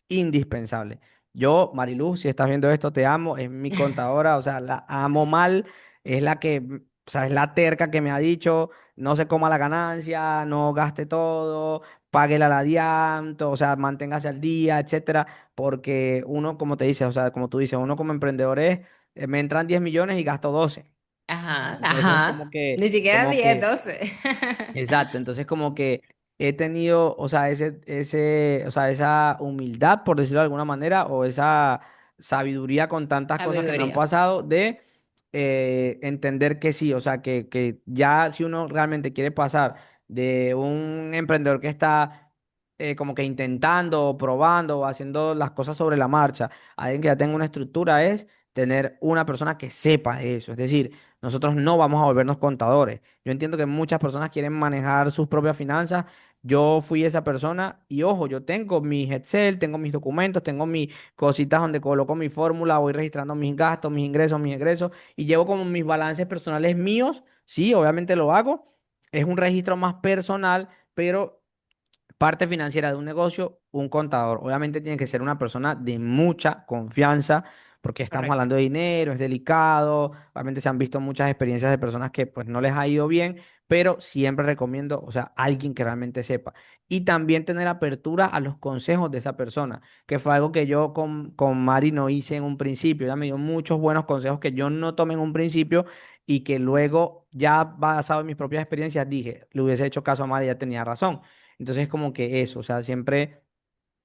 indispensable. Yo, Mariluz, si estás viendo esto, te amo, es mi contadora, o sea, la amo mal, es la que, o sea, es la terca que me ha dicho, no se coma la ganancia, no gaste todo, páguela la adianto, o sea, manténgase al día, etcétera, porque uno, como te dice, o sea, como tú dices, uno como emprendedor es, me entran 10 millones y gasto 12.
Ajá,
Entonces,
ajá. Ni siquiera
como
10,
que
12.
exacto, entonces como que he tenido, o sea, o sea, esa humildad, por decirlo de alguna manera, o esa sabiduría con tantas cosas que me han
Sabiduría.
pasado de entender que sí, o sea, que ya si uno realmente quiere pasar de un emprendedor que está como que intentando, o probando, o haciendo las cosas sobre la marcha, a alguien que ya tenga una estructura, es tener una persona que sepa eso, es decir, nosotros no vamos a volvernos contadores. Yo entiendo que muchas personas quieren manejar sus propias finanzas. Yo fui esa persona y ojo, yo tengo mis Excel, tengo mis documentos, tengo mis cositas donde coloco mi fórmula, voy registrando mis gastos, mis ingresos y llevo como mis balances personales míos. Sí, obviamente lo hago. Es un registro más personal, pero parte financiera de un negocio, un contador. Obviamente tiene que ser una persona de mucha confianza, porque estamos
Correcto.
hablando de dinero, es delicado. Obviamente se han visto muchas experiencias de personas que pues no les ha ido bien, pero siempre recomiendo, o sea, alguien que realmente sepa. Y también tener apertura a los consejos de esa persona, que fue algo que yo con Mari no hice en un principio. Ella me dio muchos buenos consejos que yo no tomé en un principio y que luego, ya basado en mis propias experiencias, dije, le hubiese hecho caso a Mari, ya tenía razón. Entonces, como que eso, o sea, siempre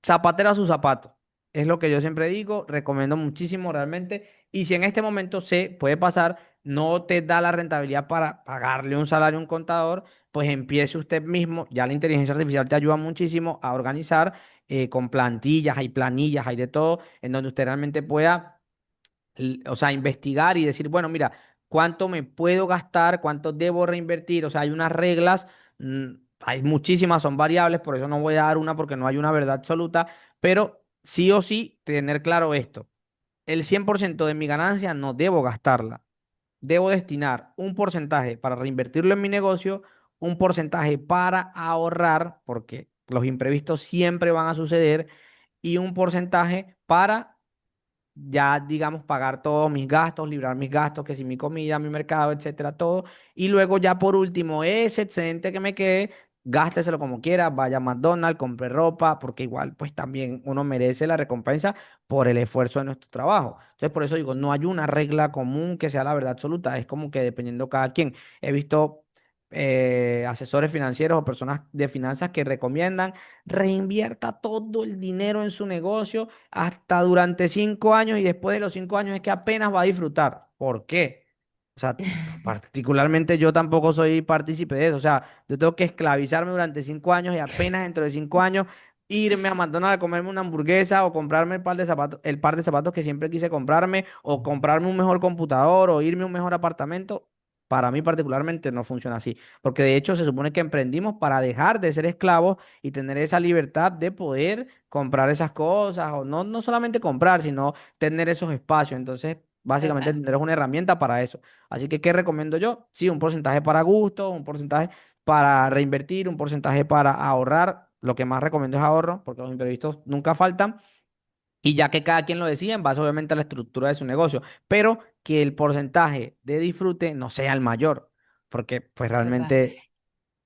zapatero a su zapato. Es lo que yo siempre digo, recomiendo muchísimo realmente. Y si en este momento se puede pasar, no te da la rentabilidad para pagarle un salario a un contador, pues empiece usted mismo. Ya la inteligencia artificial te ayuda muchísimo a organizar con plantillas, hay planillas, hay de todo, en donde usted realmente pueda o sea, investigar y decir, bueno, mira, ¿cuánto me puedo gastar? ¿Cuánto debo reinvertir? O sea, hay unas reglas, hay muchísimas, son variables, por eso no voy a dar una porque no hay una verdad absoluta, pero sí o sí tener claro esto. El 100% de mi ganancia no debo gastarla. Debo destinar un porcentaje para reinvertirlo en mi negocio, un porcentaje para ahorrar, porque los imprevistos siempre van a suceder, y un porcentaje para ya, digamos, pagar todos mis gastos, librar mis gastos, que si mi comida, mi mercado, etcétera, todo. Y luego ya por último, ese excedente que me quede, gásteselo como quiera, vaya a McDonald's, compre ropa, porque igual pues también uno merece la recompensa por el esfuerzo de nuestro trabajo. Entonces por eso digo, no hay una regla común que sea la verdad absoluta, es como que dependiendo cada quien. He visto asesores financieros o personas de finanzas que recomiendan reinvierta todo el dinero en su negocio hasta durante 5 años y después de los 5 años es que apenas va a disfrutar. ¿Por qué? O sea, particularmente yo tampoco soy partícipe de eso. O sea, yo tengo que esclavizarme durante 5 años y apenas dentro de 5 años irme a McDonald's a comerme una hamburguesa o comprarme el par de zapatos que siempre quise comprarme o comprarme un mejor computador o irme a un mejor apartamento. Para mí particularmente no funciona así, porque de hecho se supone que emprendimos para dejar de ser esclavos y tener esa libertad de poder comprar esas cosas o no, no solamente comprar, sino tener esos espacios. Entonces, básicamente,
Total,
tener una herramienta para eso. Así que, ¿qué recomiendo yo? Sí, un porcentaje para gusto, un porcentaje para reinvertir, un porcentaje para ahorrar. Lo que más recomiendo es ahorro, porque los imprevistos nunca faltan. Y ya que cada quien lo decida en base obviamente a la estructura de su negocio, pero que el porcentaje de disfrute no sea el mayor, porque pues
total.
realmente...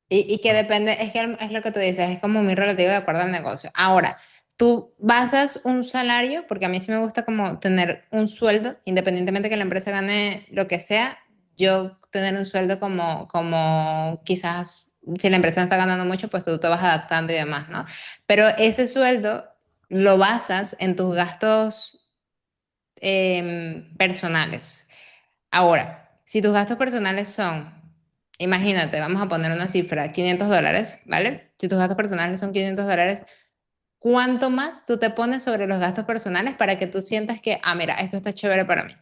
Y que depende, es que es lo que tú dices, es como muy relativo de acuerdo al negocio. Ahora, tú basas un salario, porque a mí sí me gusta como tener un sueldo, independientemente que la empresa gane lo que sea, yo tener un sueldo como quizás si la empresa no está ganando mucho, pues tú te vas adaptando y demás, ¿no? Pero ese sueldo lo basas en tus gastos personales. Ahora, si tus gastos personales son, imagínate, vamos a poner una cifra, $500, ¿vale? Si tus gastos personales son $500, ¿cuánto más tú te pones sobre los gastos personales para que tú sientas que, ah, mira, esto está chévere para mí?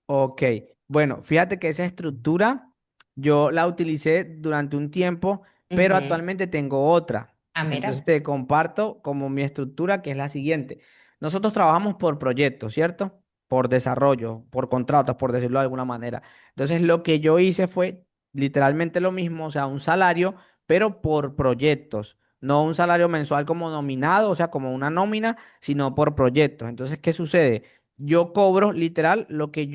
Ok, bueno, fíjate que esa estructura yo la utilicé durante un tiempo, pero
Ujú.
actualmente tengo otra.
Ah,
Entonces
mira.
te comparto como mi estructura, que es la siguiente. Nosotros trabajamos por proyectos, ¿cierto? Por desarrollo, por contratos, por decirlo de alguna manera. Entonces lo que yo hice fue literalmente lo mismo, o sea, un salario, pero por proyectos. No un salario mensual como nominado, o sea, como una nómina, sino por proyectos. Entonces, ¿qué sucede? Yo cobro literal lo que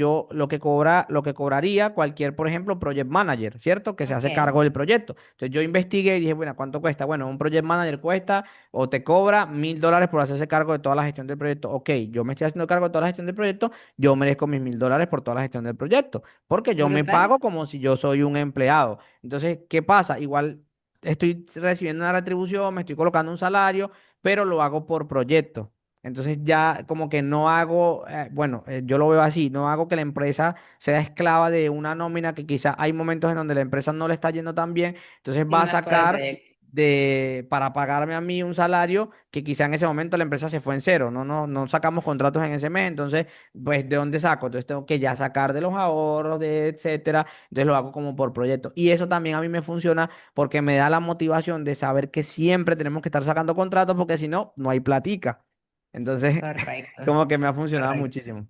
cobraría cualquier, por ejemplo, project manager, ¿cierto? Que se hace
Ok,
cargo del proyecto. Entonces yo investigué y dije, bueno, ¿cuánto cuesta? Bueno, un project manager cuesta o te cobra $1.000 por hacerse cargo de toda la gestión del proyecto. Ok, yo me estoy haciendo cargo de toda la gestión del proyecto, yo merezco mis $1.000 por toda la gestión del proyecto, porque yo me
brutal.
pago como si yo soy un empleado. Entonces, ¿qué pasa? Igual estoy recibiendo una retribución, me estoy colocando un salario, pero lo hago por proyecto. Entonces ya como que no hago, bueno, yo lo veo así, no hago que la empresa sea esclava de una nómina que quizás hay momentos en donde la empresa no le está yendo tan bien, entonces
Y
va a
más por el
sacar
proyecto.
para pagarme a mí un salario que quizá en ese momento la empresa se fue en cero, no sacamos contratos en ese mes, entonces, pues, ¿de dónde saco? Entonces tengo que ya sacar de los ahorros, de etcétera, entonces lo hago como por proyecto. Y eso también a mí me funciona porque me da la motivación de saber que siempre tenemos que estar sacando contratos porque si no, no hay platica. Entonces,
Correcto,
como que me ha funcionado
correcto.
muchísimo.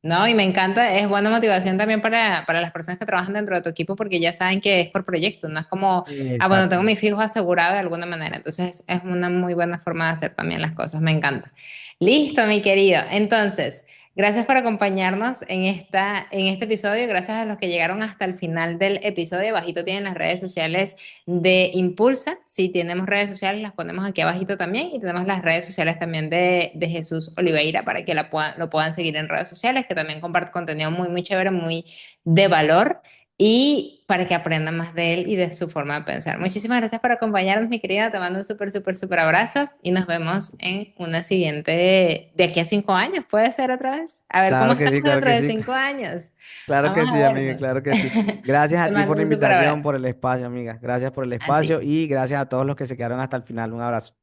No, y me encanta, es buena motivación también para las personas que trabajan dentro de tu equipo porque ya saben que es por proyecto, no es como, ah, bueno, tengo
Exacto.
mis fijos asegurados de alguna manera. Entonces es una muy buena forma de hacer también las cosas, me encanta. Listo, mi querido. Entonces, gracias por acompañarnos en este episodio, gracias a los que llegaron hasta el final del episodio. Abajito tienen las redes sociales de Impulsa, si tenemos redes sociales las ponemos aquí abajito también y tenemos las redes sociales también de Jesús Oliveira para que lo puedan seguir en redes sociales, que también comparte contenido muy, muy chévere, muy de valor y para que aprendan más de él y de su forma de pensar. Muchísimas gracias por acompañarnos, mi querida. Te mando un súper, súper, súper abrazo y nos vemos en una siguiente, de aquí a 5 años, puede ser otra vez. A ver cómo
Claro que
estamos
sí, claro
dentro
que
de
sí.
5 años.
Claro que
Vamos a
sí, amiga,
vernos.
claro que sí. Gracias a
Te
ti por
mando
la
un súper
invitación,
abrazo.
por el espacio, amiga. Gracias por el
A ti.
espacio y gracias a todos los que se quedaron hasta el final. Un abrazo.